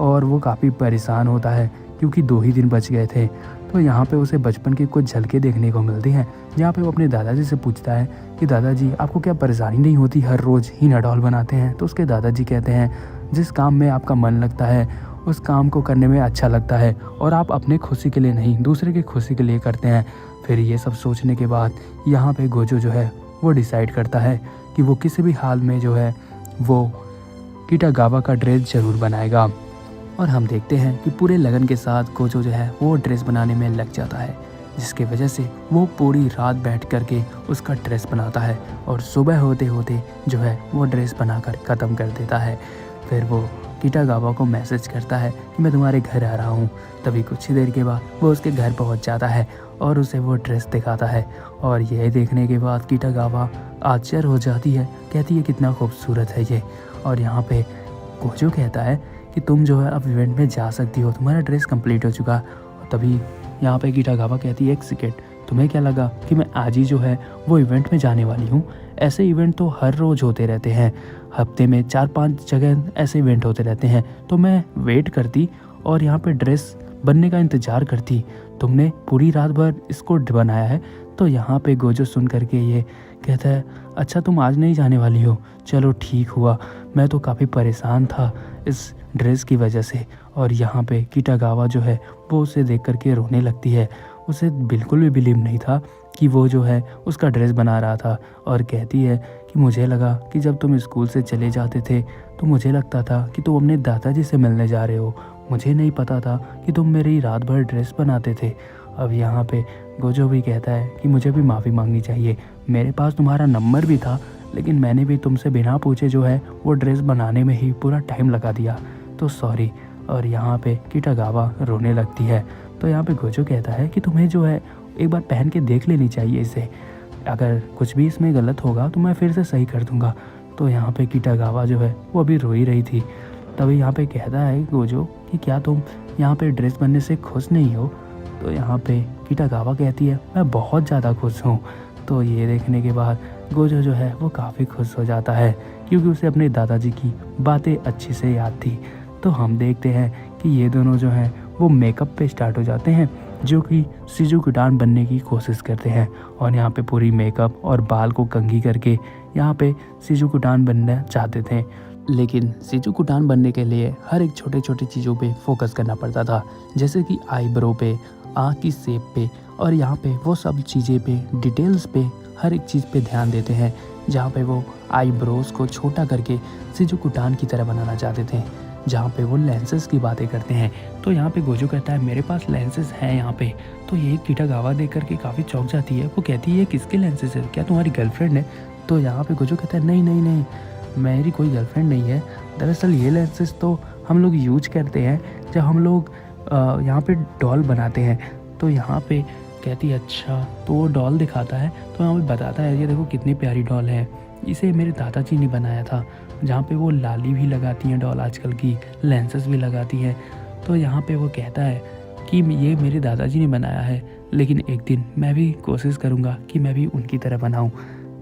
और वो काफ़ी परेशान होता है क्योंकि 2 ही दिन बच गए थे। तो यहाँ पे उसे बचपन की कुछ झलकें देखने को मिलती हैं, जहाँ पे वो अपने दादाजी से पूछता है कि दादाजी आपको क्या परेशानी नहीं होती, हर रोज़ ही डॉल बनाते हैं। तो उसके दादाजी कहते हैं जिस काम में आपका मन लगता है उस काम को करने में अच्छा लगता है और आप अपने खुशी के लिए नहीं दूसरे की खुशी के लिए करते हैं। फिर ये सब सोचने के बाद यहाँ पे गोजो जो है वो डिसाइड करता है कि वो किसी भी हाल में जो है वो किटागावा का ड्रेस ज़रूर बनाएगा। और हम देखते हैं कि पूरे लगन के साथ गोजो जो है वो ड्रेस बनाने में लग जाता है, जिसके वजह से वो पूरी रात बैठ करके उसका ड्रेस बनाता है और सुबह होते होते जो है वो ड्रेस बनाकर ख़त्म कर देता है। फिर वो किटागावा को मैसेज करता है कि मैं तुम्हारे घर आ रहा हूँ। तभी कुछ ही देर के बाद वो उसके घर पहुँच जाता है और उसे वो ड्रेस दिखाता है, और यह देखने के बाद किटागावा आश्चर्य हो जाती है, कहती है कितना खूबसूरत है ये। और यहाँ पे गोजो कहता है कि तुम जो है अब इवेंट में जा सकती हो, तुम्हारा ड्रेस कंप्लीट हो चुका। और तभी यहाँ पे किटागावा कहती है एक सेकेंड, तुम्हें क्या लगा कि मैं आज ही जो है वो इवेंट में जाने वाली हूँ? ऐसे इवेंट तो हर रोज़ होते रहते हैं, हफ्ते में 4-5 जगह ऐसे इवेंट होते रहते हैं। तो मैं वेट करती और यहाँ पे ड्रेस बनने का इंतज़ार करती, तुमने पूरी रात भर इसको बनाया है। तो यहाँ पे गोजो सुन करके ये कहता है अच्छा तुम आज नहीं जाने वाली हो, चलो ठीक हुआ, मैं तो काफ़ी परेशान था इस ड्रेस की वजह से। और यहाँ पे किटागावा जो है वो उसे देख करके रोने लगती है। उसे बिल्कुल भी बिलीव नहीं था कि वो जो है उसका ड्रेस बना रहा था, और कहती है कि मुझे लगा कि जब तुम स्कूल से चले जाते थे तो मुझे लगता था कि तुम अपने दादाजी से मिलने जा रहे हो, मुझे नहीं पता था कि तुम मेरी रात भर ड्रेस बनाते थे। अब यहाँ पे गोजो भी कहता है कि मुझे भी माफ़ी मांगनी चाहिए, मेरे पास तुम्हारा नंबर भी था लेकिन मैंने भी तुमसे बिना पूछे जो है वो ड्रेस बनाने में ही पूरा टाइम लगा दिया, तो सॉरी। और यहाँ पे किटागावा रोने लगती है। तो यहाँ पे गोजो कहता है कि तुम्हें जो है एक बार पहन के देख लेनी चाहिए इसे, अगर कुछ भी इसमें गलत होगा तो मैं फिर से सही कर दूँगा। तो यहाँ पे किटागावा जो है वो अभी रो ही रही थी। तभी यहाँ पे कहता है गोजो कि क्या तुम यहाँ पे ड्रेस बनने से खुश नहीं हो? तो यहाँ पे किटागावा कहती है मैं बहुत ज़्यादा खुश हूँ। तो ये देखने के बाद गोजो जो है वो काफ़ी खुश हो जाता है क्योंकि उसे अपने दादाजी की बातें अच्छी से याद थी। तो हम देखते हैं कि ये दोनों जो हैं वो मेकअप पे स्टार्ट हो जाते हैं, जो कि शिजुकुटान बनने की कोशिश करते हैं। और यहाँ पे पूरी मेकअप और बाल को कंघी करके यहाँ पे शिजुकुटान बनना चाहते थे, लेकिन शिजुकुटान बनने के लिए हर एक छोटे छोटे चीज़ों पे फोकस करना पड़ता था, जैसे कि आईब्रो पे, आँख की शेप पे, और यहाँ पे वो सब चीज़ें पे डिटेल्स पे हर एक चीज़ पे ध्यान देते हैं। जहाँ पे वो आईब्रोज को छोटा करके शिजुकुटान की तरह बनाना चाहते थे, जहाँ पे वो लेंसेज की बातें करते हैं। तो यहाँ पे गोजो कहता है मेरे पास लेंसेज हैं यहाँ पे। तो ये किटागावा देख करके काफ़ी चौंक जाती है, वो कहती है किसके लेंसेज है, क्या तुम्हारी गर्लफ्रेंड है? तो यहाँ पे गोजो कहता है नहीं नहीं नहीं, मेरी कोई गर्लफ्रेंड नहीं है, दरअसल ये लेंसेज तो हम लोग यूज करते हैं जब हम लोग यहाँ पे डॉल बनाते हैं। तो यहाँ पे कहती है अच्छा, तो वो डॉल दिखाता है, तो यहाँ पे बताता है ये देखो कितनी प्यारी डॉल है, इसे मेरे दादाजी ने बनाया था। जहाँ पे वो लाली भी लगाती हैं डॉल आजकल की, लेंसेज भी लगाती हैं। तो यहाँ पे वो कहता है कि ये मेरे दादाजी ने बनाया है, लेकिन एक दिन मैं भी कोशिश करूँगा कि मैं भी उनकी तरह बनाऊँ।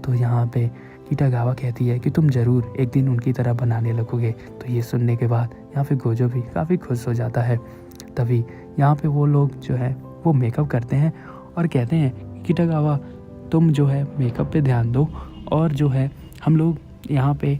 तो यहाँ पे किटागावा कहती है कि तुम ज़रूर एक दिन उनकी तरह बनाने लगोगे। तो ये सुनने के बाद यहाँ पे गोजो भी काफ़ी खुश हो जाता है। तभी यहाँ पे वो लोग जो है वो मेकअप करते हैं और कहते हैं किटागावा तुम जो है मेकअप पे ध्यान दो और जो है हम लोग यहाँ पे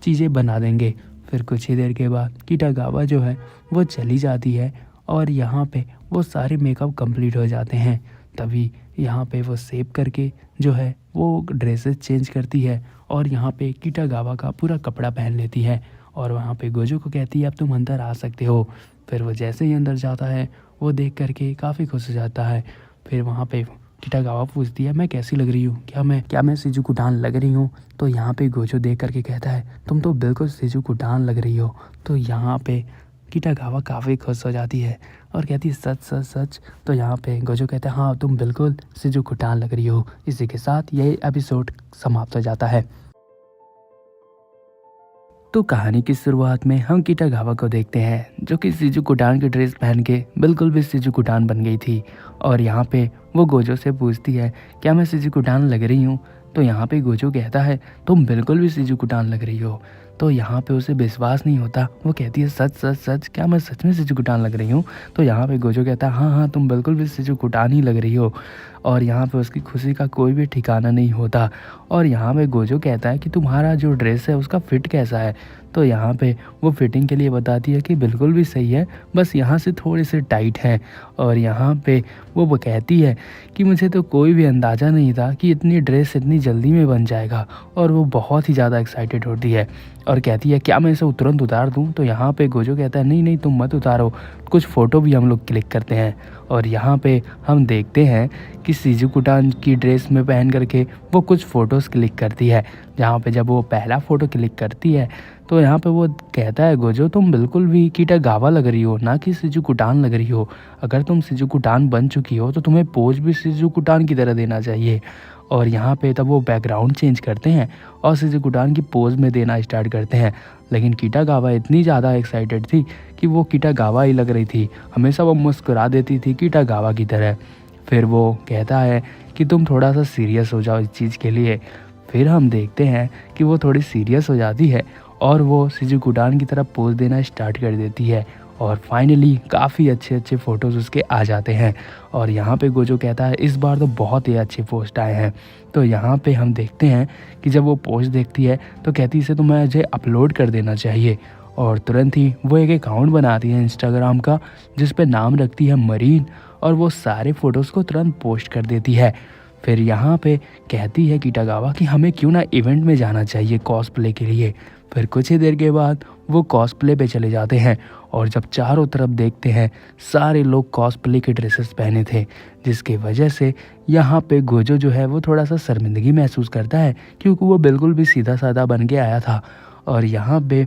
चीज़ें बना देंगे। फिर कुछ ही देर के बाद किटागावा जो है वो चली जाती है और यहाँ पे वो सारे मेकअप कंप्लीट हो जाते हैं। तभी यहाँ पे वो सेव करके जो है वो ड्रेसेस चेंज करती है और यहाँ पे किटागावा का पूरा कपड़ा पहन लेती है और वहाँ पे गोजो को कहती है अब तुम अंदर आ सकते हो। फिर वो जैसे ही अंदर जाता है वो देख करके काफ़ी खुश हो जाता है। फिर वहाँ पे किटागावा पूछती है मैं कैसी लग रही हूँ, क्या मैं शिजुकुटान लग रही हूँ। तो यहाँ पे गोजो देख करके कहता है तुम तो बिल्कुल शिजुकुटान लग रही हो। तो यहाँ पे किटागावा काफ़ी खुश हो जाती है और कहती है सच सच सच। तो यहाँ पे गोजो कहता है हाँ तुम बिल्कुल शिजुकुटान लग रही हो। इसी के साथ ये एपिसोड समाप्त हो जाता है। तो कहानी की शुरुआत में हम किटागावा को देखते हैं जो कि शिजुकुटान की ड्रेस पहन के बिल्कुल भी शिजुकुटान बन गई थी और यहाँ पे वो गोजो से पूछती है क्या मैं शिजुकुटान लग रही हूँ। तो यहाँ पे गोजो कहता है तुम बिल्कुल भी शिजुकुटान लग रही हो। तो यहाँ पे उसे विश्वास नहीं होता, वो कहती है सच सच सच क्या मैं सच में शिजुकुटान लग रही हूँ। तो यहाँ पे गोजो कहता है हाँ हाँ तुम बिल्कुल भी शिजुकुटान ही लग रही हो। और यहाँ पे उसकी खुशी का कोई भी ठिकाना नहीं होता। और यहाँ पे गोजो कहता है कि तुम्हारा जो ड्रेस है उसका फिट कैसा है। तो यहाँ पे वो फिटिंग के लिए बताती है कि बिल्कुल भी सही है, बस यहाँ से थोड़े से टाइट हैं। और यहाँ पे वो कहती है कि मुझे तो कोई भी अंदाज़ा नहीं था कि इतनी ड्रेस इतनी जल्दी में बन जाएगा। और वो बहुत ही ज़्यादा एक्साइटेड होती है और कहती है क्या मैं इसे तुरंत उतार दूँ। तो यहाँ पे गोजो कहता है नहीं नहीं तुम मत उतारो, कुछ फ़ोटो भी हम लोग क्लिक करते हैं। और यहाँ पे हम देखते हैं कि शिजुकुटान की ड्रेस में पहन करके वो कुछ फ़ोटोज़ क्लिक करती है। जहाँ पे जब वो पहला फ़ोटो क्लिक करती है तो यहाँ पे वो कहता है गोजो तुम बिल्कुल भी किटागावा लग रही हो, ना कि शिजुकुटान लग रही हो। अगर तुम शिजुकुटान बन चुकी हो तो तुम्हें पोज भी शिजुकुटान की तरह देना चाहिए। और यहाँ पे तब वो बैकग्राउंड चेंज करते हैं और शिजुकुटान की पोज में देना स्टार्ट करते हैं। लेकिन किटागावा इतनी ज़्यादा एक्साइटेड थी कि वो किटागावा ही लग रही थी, हमेशा वो मुस्कुरा देती थी किटागावा की तरह। फिर वो कहता है कि तुम थोड़ा सा सीरियस हो जाओ इस चीज़ के लिए। फिर हम देखते हैं कि वो थोड़ी सीरियस हो जाती है और वो शिजुकुटान की तरफ पोज देना स्टार्ट कर देती है। और फाइनली काफ़ी अच्छे अच्छे फ़ोटोज़ उसके आ जाते हैं। और यहाँ पे गोजो कहता है इस बार तो बहुत ही अच्छे पोस्ट आए हैं। तो यहाँ पे हम देखते हैं कि जब वो पोस्ट देखती है तो कहती है इसे तो मुझे अपलोड कर देना चाहिए। और तुरंत ही वो एक अकाउंट बनाती है इंस्टाग्राम का जिस पे नाम रखती है मरीन और वो सारे फ़ोटोज़ को तुरंत पोस्ट कर देती है। फिर यहाँ पे कहती है किटागावा कि हमें क्यों ना इवेंट में जाना चाहिए कॉस्प्ले के लिए। फिर कुछ ही देर के बाद वो कॉस्प्ले पे चले जाते हैं और जब चारों तरफ देखते हैं सारे लोग कॉस्प्ले के ड्रेसेस पहने थे, जिसकी वजह से यहाँ पे गोजो जो है वो थोड़ा सा शर्मिंदगी महसूस करता है क्योंकि वो बिल्कुल भी सीधा साधा बन के आया था। और यहाँ पे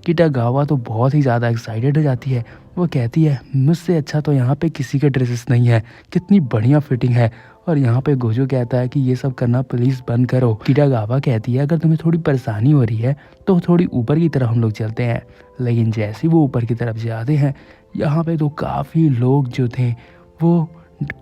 किटागावा तो बहुत ही ज़्यादा एक्साइटेड हो जाती है। वो कहती है मुझसे अच्छा तो यहाँ पे किसी के ड्रेसेस नहीं है, कितनी बढ़िया फिटिंग है। और यहाँ पे गोजो कहता है कि ये सब करना प्लीज़ बंद करो। किटागावा कहती है अगर तुम्हें थोड़ी परेशानी हो रही है तो थोड़ी ऊपर की तरफ हम लोग चलते हैं। लेकिन जैसे ही वो ऊपर की तरफ जाते हैं यहाँ पे तो काफ़ी लोग जो थे वो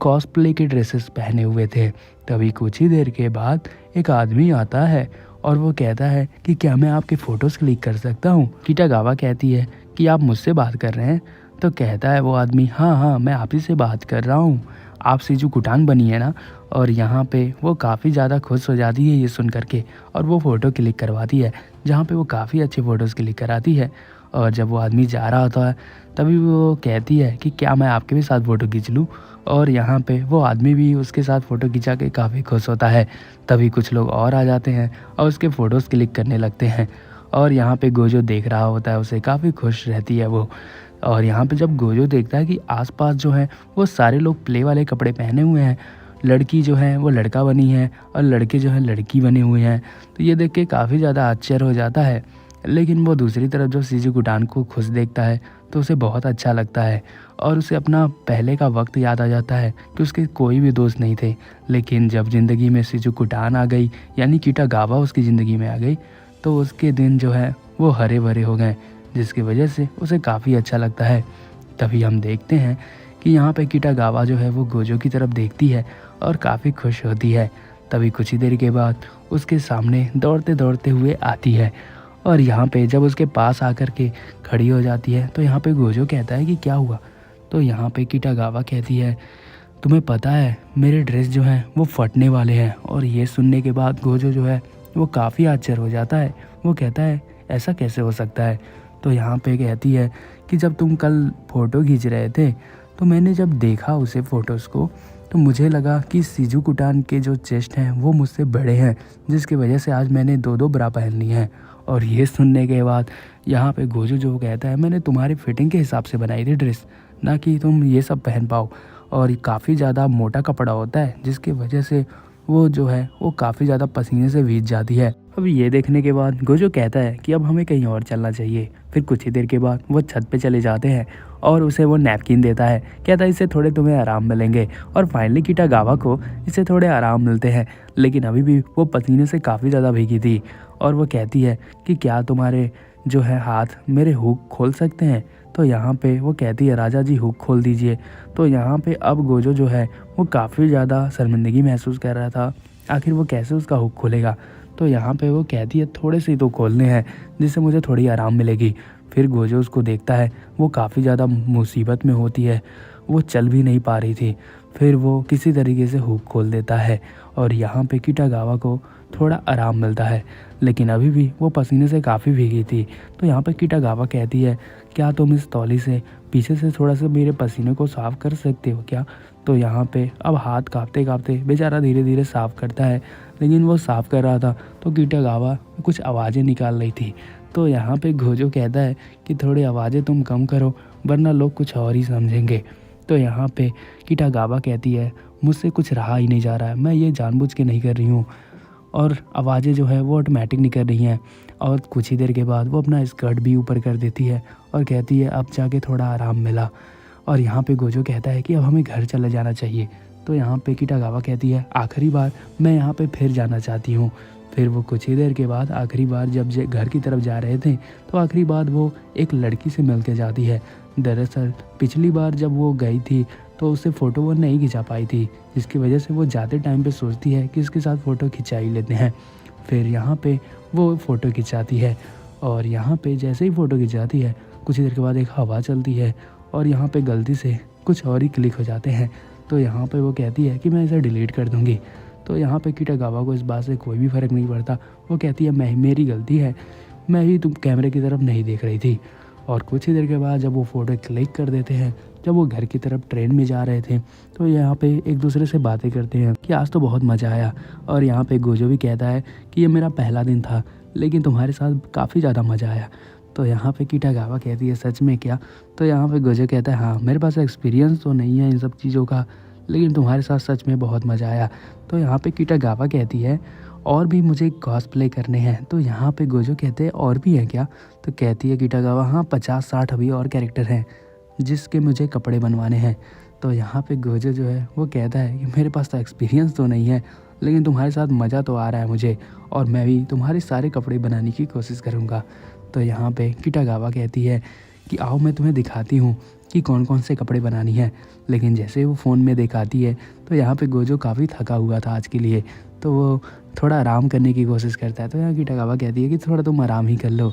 कॉस्प्ले के ड्रेसेस पहने हुए थे। तभी कुछ ही देर के बाद एक आदमी आता है और वो कहता है कि क्या मैं आपके फ़ोटोज़ क्लिक कर सकता हूँ। किटागावा कहती है कि आप मुझसे बात कर रहे हैं। तो कहता है वो आदमी हाँ हाँ मैं आप ही से बात कर रहा हूँ, आप शिजुकुटान बनी है ना। और यहाँ पे वो काफ़ी ज़्यादा खुश हो जाती है ये सुन करके और वो फ़ोटो क्लिक करवाती है जहाँ पे वो काफ़ी अच्छे फ़ोटोज़ क्लिक कराती है। और जब वो आदमी जा रहा होता है तभी वो कहती है कि क्या मैं आपके भी साथ फ़ोटो खींच लूँ। और यहाँ पे वो आदमी भी उसके साथ फ़ोटो खिंचा के काफ़ी खुश होता है। तभी कुछ लोग और आ जाते हैं और उसके फ़ोटोज़ क्लिक करने लगते हैं। और यहाँ पे गोजो देख रहा होता है उसे, काफ़ी खुश रहती है वो। और यहाँ पे जब गोजो देखता है कि आसपास जो है वो सारे लोग प्ले वाले कपड़े पहने हुए हैं, लड़की जो है वो लड़का बनी है और लड़के जो है लड़की बने हुए हैं, तो ये देख के काफ़ी ज़्यादा आश्चर्य हो जाता है। लेकिन वो दूसरी तरफ जब शिजुकुटान को खुश देखता है तो उसे बहुत अच्छा लगता है और उसे अपना पहले का वक्त याद आ जाता है कि उसके कोई भी दोस्त नहीं थे। लेकिन जब ज़िंदगी में शिजुकुटान आ गई यानी किटागावा उसकी ज़िंदगी में आ गई तो उसके दिन जो है वो हरे भरे हो गए, जिसकी वजह से उसे काफ़ी अच्छा लगता है। तभी हम देखते हैं कि यहाँ पे किटागावा जो है वो गोजो की तरफ देखती है और काफ़ी खुश होती है। तभी कुछ ही देर के बाद उसके सामने दौड़ते दौड़ते हुए आती है और यहाँ पे जब उसके पास आकर के खड़ी हो जाती है तो यहाँ पे गोजो कहता है कि क्या हुआ। तो यहाँ पे किटागावा कहती है तुम्हें पता है मेरे ड्रेस जो हैं वो फटने वाले हैं। और ये सुनने के बाद गोजो जो है वो काफ़ी आश्चर्य हो जाता है। वो कहता है ऐसा कैसे हो सकता है। तो यहाँ पे कहती है कि जब तुम कल फ़ोटो खींच रहे थे तो मैंने जब देखा उसे फ़ोटोज़ को तो मुझे लगा कि सीजू कुटान के जो चेस्ट हैं वो मुझसे बड़े हैं, जिसकी वजह से आज मैंने 2-2 ब्रा पहन ली हैं। और ये सुनने के बाद यहाँ पे गोजो जो कहता है, मैंने तुम्हारी फिटिंग के हिसाब से बनाई थी ड्रेस, ना कि तुम ये सब पहन पाओ। और काफ़ी ज़्यादा मोटा कपड़ा होता है, जिसकी वजह से वो जो है वो काफ़ी ज़्यादा पसीने से भीग जाती है। अब ये देखने के बाद गोजो कहता है कि अब हमें कहीं और चलना चाहिए। फिर कुछ ही देर के बाद वो छत पे चले जाते हैं और उसे वो नैपकिन देता है, कहता है इससे थोड़े तुम्हें आराम मिलेंगे। और फाइनली किटागावा को इससे थोड़े आराम मिलते हैं, लेकिन अभी भी वो पसीने से काफ़ी ज़्यादा भीगी थी। और वो कहती है कि क्या तुम्हारे जो है हाथ मेरे हुक खोल सकते हैं। तो यहाँ पे वो कहती है राजा जी हुक खोल दीजिए। तो यहाँ पे अब गोजो जो है वो काफ़ी ज़्यादा शर्मिंदगी महसूस कर रहा था, आखिर वो कैसे उसका हुक खोलेगा। तो यहाँ पे वो कहती है थोड़े से ही तो खोलने हैं, जिससे मुझे थोड़ी आराम मिलेगी। फिर गोजो उसको देखता है, वो काफ़ी ज़्यादा मुसीबत में होती है, वो चल भी नहीं पा रही थी। फिर वो किसी तरीके से हुक खोल देता है और यहाँ पे किटागावा को थोड़ा आराम मिलता है, लेकिन अभी भी वो पसीने से काफ़ी भीगी थी। तो यहाँ पे किटागावा कहती है क्या तुम इस तौली से पीछे से थोड़ा सा मेरे पसीने को साफ़ कर सकते हो क्या। तो यहाँ पे अब हाथ काँपते काँपते बेचारा धीरे धीरे साफ़ करता है, लेकिन वो साफ़ कर रहा था तो किटागावा कुछ आवाज़ें निकाल रही थी। तो यहाँ पे गोजो कहता है कि थोड़ी आवाज़ें तुम कम करो, वरना लोग कुछ और ही समझेंगे। तो यहाँ पे किटागावा कहती है मुझसे कुछ रहा ही नहीं जा रहा है, मैं ये जानबूझ के नहीं कर रही हूँ। और आवाज़ें जो है वो ऑटोमेटिक निकल रही हैं। और कुछ ही देर के बाद वो अपना स्कर्ट भी ऊपर कर देती है और कहती है अब जाके थोड़ा आराम मिला। और यहाँ पे गोजो कहता है कि अब हमें घर चले जाना चाहिए। तो यहाँ पे किटागावा कहती है आखिरी बार मैं यहाँ पे फिर जाना चाहती हूँ। फिर वो कुछ ही देर के बाद आखिरी बार जब घर की तरफ जा रहे थे तो आखिरी बार वो एक लड़की से मिल के जाती है। दरअसल पिछली बार जब वो गई थी तो उससे फ़ोटो वो नहीं खिंचा पाई थी, जिसकी वजह से वो जाते टाइम पे सोचती है कि इसके साथ फ़ोटो खिंचा ही लेते हैं। फिर यहाँ पे वो फ़ोटो खिंचाती है और यहाँ पे जैसे ही फ़ोटो खिंचाती है कुछ ही देर के बाद एक हवा चलती है और यहाँ पे गलती से कुछ और ही क्लिक हो जाते हैं। तो यहाँ पे वो कहती है कि मैं इसे डिलीट कर दूँगी। तो यहाँ पे किटागावा को इस बात से कोई भी फ़र्क नहीं पड़ता, वो कहती है मेरी गलती है, मैं ही तुम कैमरे की तरफ नहीं देख रही थी। और कुछ ही देर के बाद जब वो फ़ोटो क्लिक कर देते हैं, जब वो घर की तरफ ट्रेन में जा रहे थे तो यहाँ पे एक दूसरे से बातें करते हैं कि आज तो बहुत मज़ा आया। और यहाँ पे गोजो भी कहता है कि ये मेरा पहला दिन था, लेकिन तुम्हारे साथ काफ़ी ज़्यादा मज़ा आया। तो यहाँ पे किटागावा कहती है सच में क्या। तो यहाँ पे गोजो कहता है हाँ मेरे पास एक्सपीरियंस तो नहीं है इन सब चीज़ों का, लेकिन तुम्हारे साथ सच में बहुत मज़ा आया। तो यहाँ पे किटागावा कहती है और भी मुझे कॉस्प्ले करने हैं। तो यहाँ पे गोजो कहते हैं और भी है क्या। तो कहती है किटागावा हाँ 50-60 अभी और कैरेक्टर हैं जिसके मुझे कपड़े बनवाने हैं। तो यहाँ पे गोजो जो है वो कहता है कि मेरे पास तो एक्सपीरियंस तो नहीं है, लेकिन तुम्हारे साथ मज़ा तो आ रहा है मुझे, और मैं भी तुम्हारे सारे कपड़े बनाने की कोशिश करूँगा। तो यहाँ पे किटागावा कहती है कि आओ मैं तुम्हें दिखाती हूँ कि कौन कौन से कपड़े बनानी है। लेकिन जैसे वो फ़ोन में दिखाती है तो यहाँ पे गोजो काफ़ी थका हुआ था आज के लिए, तो वो थोड़ा आराम करने की कोशिश करता है। तो यहाँ किटागावा कहती है कि थोड़ा तुम आराम ही कर लो।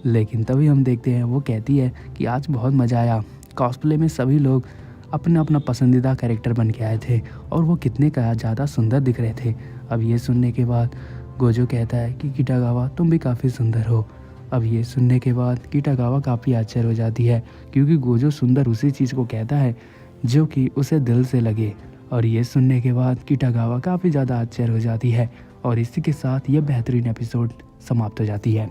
लेकिन तभी हम देखते हैं वो कहती है कि आज बहुत मज़ा आया, कॉस्प्ले में सभी लोग अपना अपना पसंदीदा कैरेक्टर बन के आए थे और वो कितने का ज़्यादा सुंदर दिख रहे थे। अब ये सुनने के बाद गोजो कहता है कि किटागावा तुम भी काफ़ी सुंदर हो। अब ये सुनने के बाद किटागावा काफ़ी आश्चर्य हो जाती है, क्योंकि गोजो सुंदर उसी चीज़ को कहता है जो कि उसे दिल से लगे। और ये सुनने के बाद किटागावा काफ़ी ज़्यादा आश्चर्य हो जाती है और इसी के साथ ये बेहतरीन एपिसोड समाप्त हो जाती है।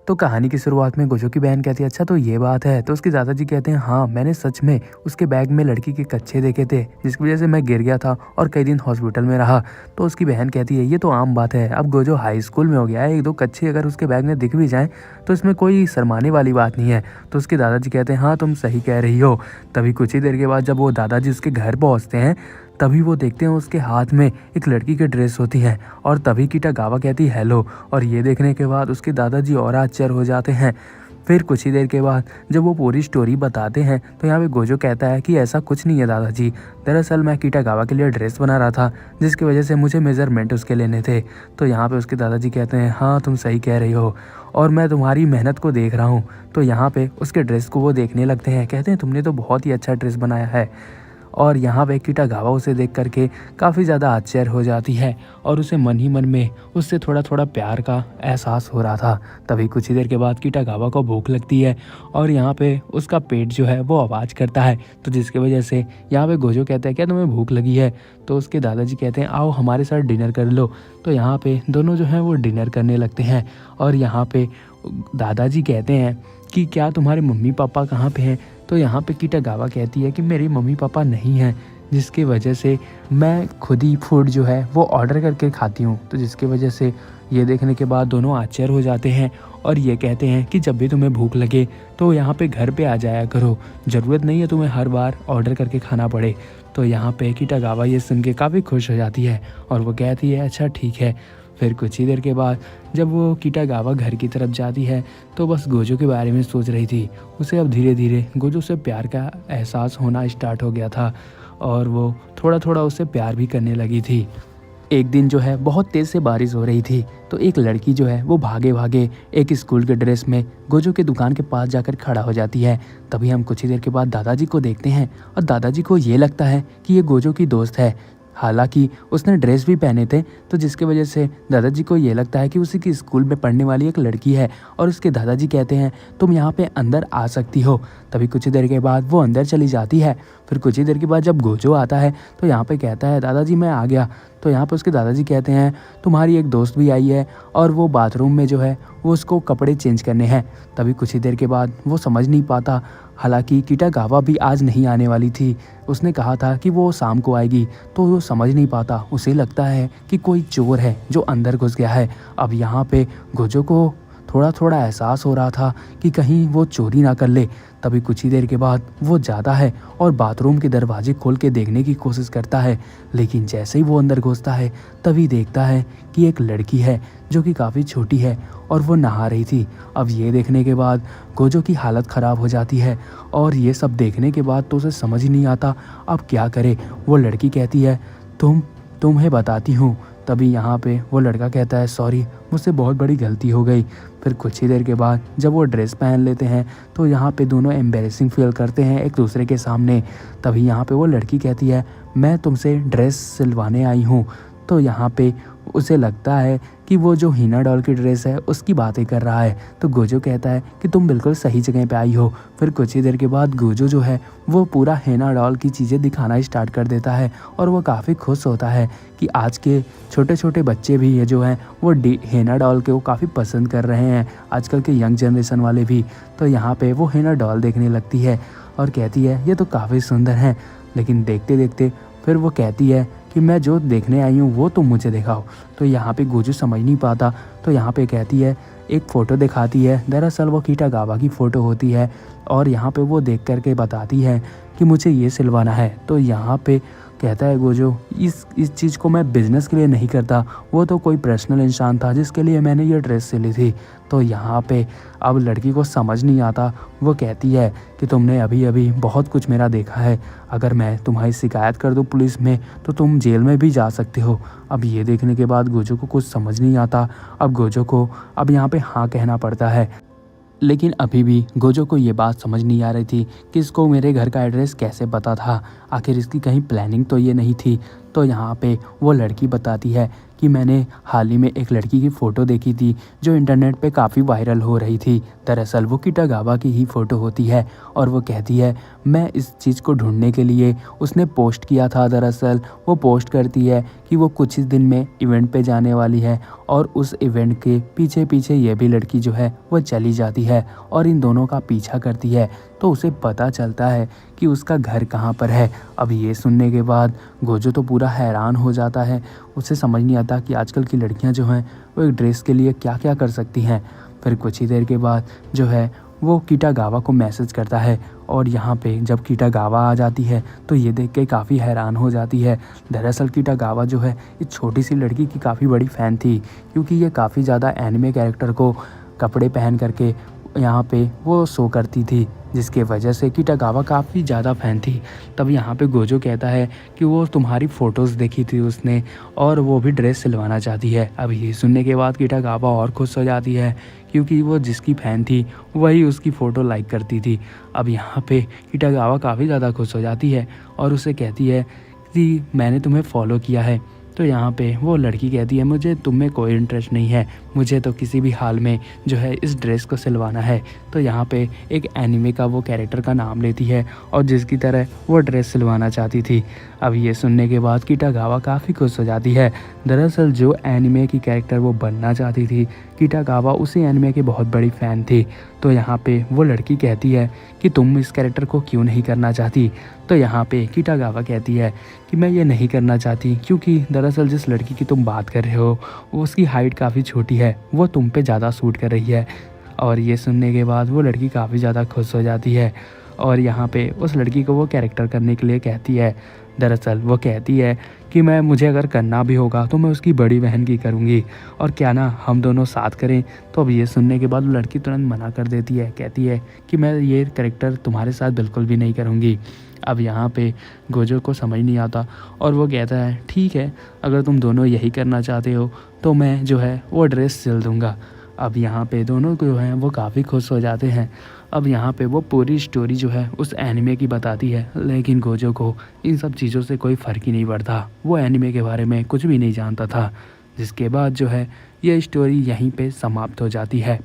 तो कहानी की शुरुआत में गोजो की बहन कहती है अच्छा तो ये बात है। तो उसके दादाजी कहते हैं हाँ मैंने सच में उसके बैग में लड़की के कच्छे देखे थे, जिसकी वजह से मैं गिर गया था और कई दिन हॉस्पिटल में रहा। तो उसकी बहन कहती है ये तो आम बात है, अब गोजो हाई स्कूल में हो गया है, 1-2 कच्छे अगर उसके बैग में दिख भी जाएँ तो इसमें कोई शर्माने वाली बात नहीं है। तो उसके दादाजी कहते हैं हाँ तुम सही कह रही हो। तभी कुछ ही देर के बाद जब वो दादाजी उसके घर पहुँचते हैं तभी वो देखते हैं उसके हाथ में एक लड़की की ड्रेस होती है और तभी किटागावा कहती है हेलो। और ये देखने के बाद उसके दादाजी और आश्चर्य हो जाते हैं। फिर कुछ ही देर के बाद जब वो पूरी स्टोरी बताते हैं तो यहाँ पे गोजो कहता है कि ऐसा कुछ नहीं है दादाजी, दरअसल मैं किटागावा के लिए ड्रेस बना रहा था जिसकी वजह से मुझे मेज़रमेंट उसके लेने थे। तो यहाँ पे उसके दादाजी कहते हैं हाँ तुम सही कह रही हो और मैं तुम्हारी मेहनत को देख रहा हूँ। तो यहाँ पे उसके ड्रेस को वो देखने लगते हैं, कहते हैं तुमने तो बहुत ही अच्छा ड्रेस बनाया है। और यहाँ पे किटागावा उसे देख करके काफ़ी ज़्यादा आश्चर्य हो जाती है और उसे मन ही मन में उससे थोड़ा थोड़ा प्यार का एहसास हो रहा था। तभी कुछ ही देर के बाद किटागावा को भूख लगती है और यहाँ पे उसका पेट जो है वो आवाज़ करता है, तो जिसकी वजह से यहाँ पे गोजो कहता है क्या तुम्हें भूख लगी है? तो उसके दादाजी कहते हैं आओ हमारे साथ डिनर कर लो। तो यहाँ पे दोनों जो हैं वो डिनर करने लगते हैं और यहाँ पे दादाजी कहते हैं कि क्या तुम्हारे मम्मी पापा कहाँ पे हैं? तो यहाँ पे किटागावा कहती है कि मेरे मम्मी पापा नहीं हैं, जिसकी वजह से मैं खुद ही फूड जो है वो ऑर्डर करके खाती हूँ। तो जिसकी वजह से ये देखने के बाद दोनों आश्चर्य हो जाते हैं और ये कहते हैं कि जब भी तुम्हें भूख लगे तो यहाँ पे घर पे आ जाया करो, ज़रूरत नहीं है तुम्हें हर बार ऑर्डर करके खाना पड़े। तो यहाँ पे किटागावा ये सुन के काफ़ी खुश हो जाती है और वो कहती है अच्छा ठीक है। फिर कुछ ही देर के बाद जब वो किटागावा घर की तरफ जाती है तो बस गोजो के बारे में सोच रही थी। उसे अब धीरे धीरे गोजो से प्यार का एहसास होना स्टार्ट हो गया था और वो थोड़ा थोड़ा उससे प्यार भी करने लगी थी। एक दिन जो है बहुत तेज़ से बारिश हो रही थी, तो एक लड़की जो है वो भागे भागे एक स्कूल के ड्रेस में गोजो के दुकान के पास जाकर खड़ा हो जाती है। तभी हम कुछ ही देर के बाद दादाजी को देखते हैं और दादाजी को ये लगता है कि ये गोजो की दोस्त है। हालांकि उसने ड्रेस भी पहने थे, तो जिसकी वजह से दादाजी को ये लगता है कि उसी की स्कूल में पढ़ने वाली एक लड़की है और उसके दादाजी कहते हैं तुम यहाँ पे अंदर आ सकती हो। तभी कुछ ही देर के बाद वो अंदर चली जाती है। फिर कुछ ही देर के बाद जब गोजो आता है तो यहाँ पे कहता है दादाजी मैं आ गया। तो यहाँ पे उसके दादाजी कहते हैं तुम्हारी एक दोस्त भी आई है और वो बाथरूम में जो है वो उसको कपड़े चेंज करने हैं। तभी कुछ ही देर के बाद वो समझ नहीं पाता, हालांकि किटागावा भी आज नहीं आने वाली थी, उसने कहा था कि वो शाम को आएगी, तो वो समझ नहीं पाता। उसे लगता है कि कोई चोर है जो अंदर घुस गया है। अब यहाँ पे गोजो को थोड़ा थोड़ा एहसास हो रहा था कि कहीं वो चोरी ना कर ले। तभी कुछ ही देर के बाद वो जाता है और बाथरूम के दरवाजे खोल के देखने की कोशिश करता है, लेकिन जैसे ही वो अंदर घुसता है तभी देखता है कि एक लड़की है जो कि काफ़ी छोटी है और वो नहा रही थी। अब ये देखने के बाद गोजो की हालत ख़राब हो जाती है और ये सब देखने के बाद तो उसे समझ ही नहीं आता अब क्या करे। वो लड़की कहती है तुम्हें बताती हूँ। तभी यहाँ पे वो लड़का कहता है सॉरी मुझसे बहुत बड़ी गलती हो गई। फिर कुछ ही देर के बाद जब वो ड्रेस पहन लेते हैं तो यहाँ पे दोनों एम्बेरसिंग फील करते हैं एक दूसरे के सामने। तभी यहाँ पे वो लड़की कहती है मैं तुमसे ड्रेस सिलवाने आई हूँ। तो यहाँ पे उसे लगता है कि वो जो हीना डॉल की ड्रेस है उसकी बातें कर रहा है। तो गोजो कहता है कि तुम बिल्कुल सही जगह पे आई हो। फिर कुछ ही देर के बाद गोजो जो है वो पूरा हीना डॉल की चीज़ें दिखाना स्टार्ट कर देता है और वो काफ़ी खुश होता है कि आज के छोटे छोटे बच्चे भी ये जो हैं वो हीना डॉल के वो काफ़ी पसंद कर रहे हैं, आजकल के यंग जनरेशन वाले भी। तो यहाँ पे वो हीना डॉल देखने लगती है और कहती है ये तो काफ़ी सुंदर है, लेकिन देखते देखते फिर वो कहती है कि मैं जो देखने आई हूँ वो तुम मुझे दिखाओ। तो यहाँ पे गोजो समझ नहीं पाता, तो यहाँ पे कहती है एक फ़ोटो दिखाती है। दरअसल वो किटागावा की फ़ोटो होती है और यहाँ पे वो देख करके बताती है कि मुझे ये सिलवाना है। तो यहाँ पे कहता है गोजो इस चीज़ को मैं बिज़नेस के लिए नहीं करता, वो तो कोई पर्सनल इंसान था जिसके लिए मैंने ये ड्रेस सिली थी। तो यहाँ पे अब लड़की को समझ नहीं आता, वो कहती है कि तुमने अभी अभी बहुत कुछ मेरा देखा है, अगर मैं तुम्हारी शिकायत कर दूँ पुलिस में तो तुम जेल में भी जा सकते हो। अब ये देखने के बाद गोजो को कुछ समझ नहीं आता। अब गोजो को अब यहाँ पे हाँ कहना पड़ता है, लेकिन अभी भी गोजो को ये बात समझ नहीं आ रही थी कि इसको मेरे घर का एड्रेस कैसे पता था, आखिर इसकी कहीं प्लानिंग तो ये नहीं थी। तो यहाँ पे वो लड़की बताती है कि मैंने हाल ही में एक लड़की की फ़ोटो देखी थी जो इंटरनेट पे काफ़ी वायरल हो रही थी। दरअसल वो किटागावा की ही फ़ोटो होती है और वो कहती है मैं इस चीज़ को ढूंढने के लिए उसने पोस्ट किया था। दरअसल वो पोस्ट करती है कि वो कुछ ही दिन में इवेंट पे जाने वाली है और उस इवेंट के पीछे पीछे ये भी लड़की जो है वो चली जाती है और इन दोनों का पीछा करती है। तो उसे पता चलता है कि उसका घर कहाँ पर है। अब ये सुनने के बाद गोजो तो पूरा हैरान हो जाता है, उसे समझ नहीं आता कि आजकल की लड़कियां जो हैं वो एक ड्रेस के लिए क्या क्या कर सकती हैं। फिर कुछ ही देर के बाद जो है वो किटागावा को मैसेज करता है और यहाँ पे जब किटागावा आ जाती है तो ये देख के काफ़ी हैरान हो जाती है। दरअसल किटागावा जो है इस छोटी सी लड़की की काफ़ी बड़ी फ़ैन थी, क्योंकि ये काफ़ी ज़्यादा एनिमे कैरेक्टर को कपड़े पहन करके यहाँ पे वो शो करती थी, जिसके वजह से किटागावा काफ़ी ज़्यादा फ़ैन थी। तब यहाँ पे गोजो कहता है कि वो तुम्हारी फ़ोटोज़ देखी थी उसने और वो भी ड्रेस सिलवाना चाहती है। अब ये सुनने के बाद किटागावा और खुश हो जाती है, क्योंकि वो जिसकी फ़ैन थी वही उसकी फ़ोटो लाइक करती थी। अब यहाँ पे किटागावा काफ़ी ज़्यादा खुश हो जाती है और उसे कहती है कि मैंने तुम्हें फ़ॉलो किया है। तो यहाँ पे वो लड़की कहती है मुझे तुम में कोई इंटरेस्ट नहीं है, मुझे तो किसी भी हाल में जो है इस ड्रेस को सिलवाना है। तो यहाँ पे एक एनिमे का वो कैरेक्टर का नाम लेती है और जिसकी तरह वो ड्रेस सिलवाना चाहती थी। अब ये सुनने के बाद किटागावा काफ़ी खुश हो जाती है। दरअसल जो एनिमे की कैरेक्टर वो बनना चाहती थी, किटागावा उसी एनिमे की बहुत बड़ी फ़ैन थी। तो यहाँ पे वो लड़की कहती है कि तुम इस कैरेक्टर को क्यों नहीं करना चाहती। तो यहाँ पे किटागावा कहती है कि मैं ये नहीं करना चाहती क्योंकि दरअसल जिस लड़की की तुम बात कर रहे हो वो उसकी हाइट काफ़ी छोटी है, वो तुम पे ज़्यादा सूट कर रही है। और ये सुनने के बाद वो लड़की काफ़ी ज़्यादा खुश हो जाती है और यहाँ पे उस लड़की को वो कैरेक्टर करने के लिए कहती है। दरअसल वो कहती है कि मुझे अगर करना भी होगा तो मैं उसकी बड़ी बहन की करूँगी और क्या ना हम दोनों साथ करें। तो अब ये सुनने के बाद वो लड़की तुरंत मना कर देती है, कहती है कि मैं ये कैरेक्टर तुम्हारे साथ बिल्कुल भी नहीं करूँगी। अब यहाँ पे गोजो को समझ नहीं आता और वो कहता है ठीक है, अगर तुम दोनों यही करना चाहते हो तो मैं जो है वो ड्रेस सिल दूँगा। अब यहाँ पे दोनों जो हैं वो काफ़ी खुश हो जाते हैं। अब यहाँ पे वो पूरी स्टोरी जो है उस एनिमे की बताती है, लेकिन गोजो को इन सब चीज़ों से कोई फ़र्क ही नहीं पड़ता। वो एनिमे के बारे में कुछ भी नहीं जानता था। जिसके बाद जो है ये स्टोरी यहीं पे समाप्त हो जाती है।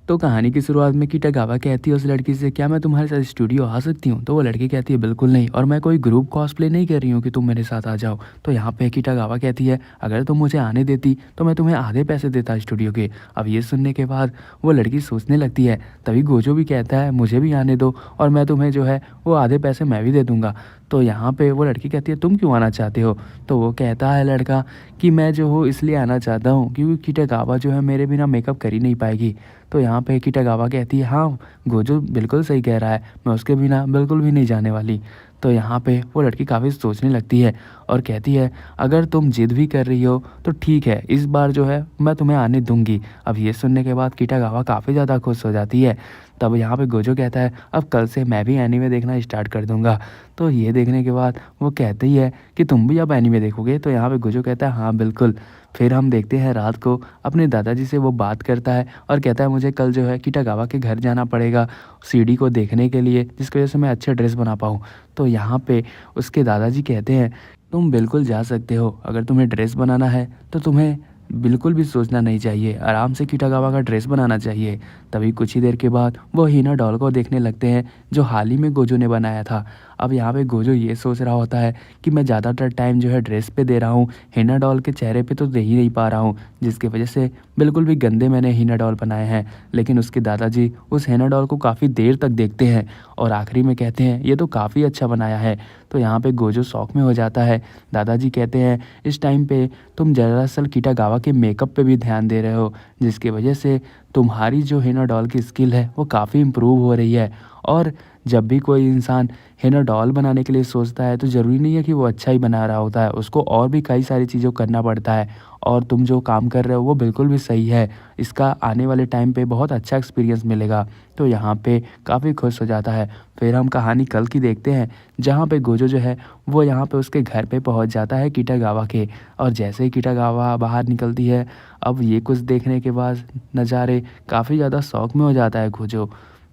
तो कहानी की शुरुआत में किटागावा कहती है उस लड़की से क्या मैं तुम्हारे साथ स्टूडियो आ सकती हूँ। तो वो लड़की कहती है बिल्कुल नहीं, और मैं कोई ग्रुप कॉस्प्ले नहीं कर रही हूँ कि तुम मेरे साथ आ जाओ। तो यहाँ पे किटागावा कहती है अगर तुम मुझे आने देती तो मैं तुम्हें आधे पैसे देता स्टूडियो के। अब ये सुनने के बाद वो लड़की सोचने लगती है। तभी गोजो भी कहता है मुझे भी आने दो और मैं तुम्हें जो है वो आधे पैसे मैं भी दे दूँगा। तो यहाँ पे वो लड़की कहती है तुम क्यों आना चाहते हो। तो वो कहता है लड़का कि मैं जो हूँ इसलिए आना चाहता हूँ क्योंकि किटागावा जो है मेरे बिना मेकअप कर ही नहीं पाएगी। तो यहाँ पे किटागावा कहती है हाँ गोजो बिल्कुल सही कह रहा है, मैं उसके बिना बिल्कुल भी नहीं जाने वाली। तो यहाँ पे वो लड़की काफ़ी सोचने लगती है और कहती है अगर तुम जिद भी कर रही हो तो ठीक है, इस बार जो है मैं तुम्हें आने दूंगी। अब ये सुनने के बाद किटागावा काफ़ी ज़्यादा खुश हो जाती है। तब यहाँ पे गोजो कहता है अब कल से मैं भी एनीमे देखना स्टार्ट कर दूंगा। तो ये देखने के बाद वो कहती है कि तुम भी अब एनीमे देखोगे। तो यहाँ पे गोजो कहता है हाँ बिल्कुल। फिर हम देखते हैं रात को अपने दादाजी से वो बात करता है और कहता है मुझे कल जो है किटागावा के घर जाना पड़ेगा सीडी को देखने के लिए, जिसकी वजह से मैं अच्छे ड्रेस बना पाऊँ। तो यहाँ पे उसके दादाजी कहते हैं तुम बिल्कुल जा सकते हो, अगर तुम्हें ड्रेस बनाना है तो तुम्हें बिल्कुल भी सोचना नहीं चाहिए, आराम से किटागावा का ड्रेस बनाना चाहिए। तभी कुछ ही देर के बाद वो हीना डॉल को देखने लगते हैं जो हाल ही में गोजो ने बनाया था। अब यहाँ पे गोजो ये सोच रहा होता है कि मैं ज़्यादातर टाइम जो है ड्रेस पे दे रहा हूँ, हीना डॉल के चेहरे पे तो दे ही नहीं पा रहा हूँ, जिसकी वजह से बिल्कुल भी गंदे मैंने हीना डॉल बनाए हैं। लेकिन उसके दादाजी उस हीना डॉल को काफ़ी देर तक देखते हैं और आखिरी में कहते हैं ये तो काफ़ी अच्छा बनाया है। तो यहाँ पे गोजो शौक में हो जाता है। दादाजी कहते हैं इस टाइम पे तुम दरअसल किटागावा के मेकअप पे भी ध्यान दे रहे हो, जिसकी वजह से तुम्हारी जो हीना डॉल की स्किल है वो काफ़ी इम्प्रूव हो रही है। और जब भी कोई इंसान हीना डॉल बनाने के लिए सोचता है तो ज़रूरी नहीं है कि वो अच्छा ही बना रहा होता है, उसको और भी कई सारी चीज़ों करना पड़ता है। और तुम जो काम कर रहे हो वो बिल्कुल भी सही है, इसका आने वाले टाइम पे बहुत अच्छा एक्सपीरियंस मिलेगा। तो यहाँ पे काफ़ी खुश हो जाता है। फिर हम कहानी कल की देखते हैं जहाँ पे गोजो जो है वो यहाँ पे उसके घर पे पहुँच जाता है किटागावा के। और जैसे ही किटागावा बाहर निकलती है, अब ये कुछ देखने के बाद नज़ारे काफ़ी ज़्यादा शौक में हो जाता है गोजो,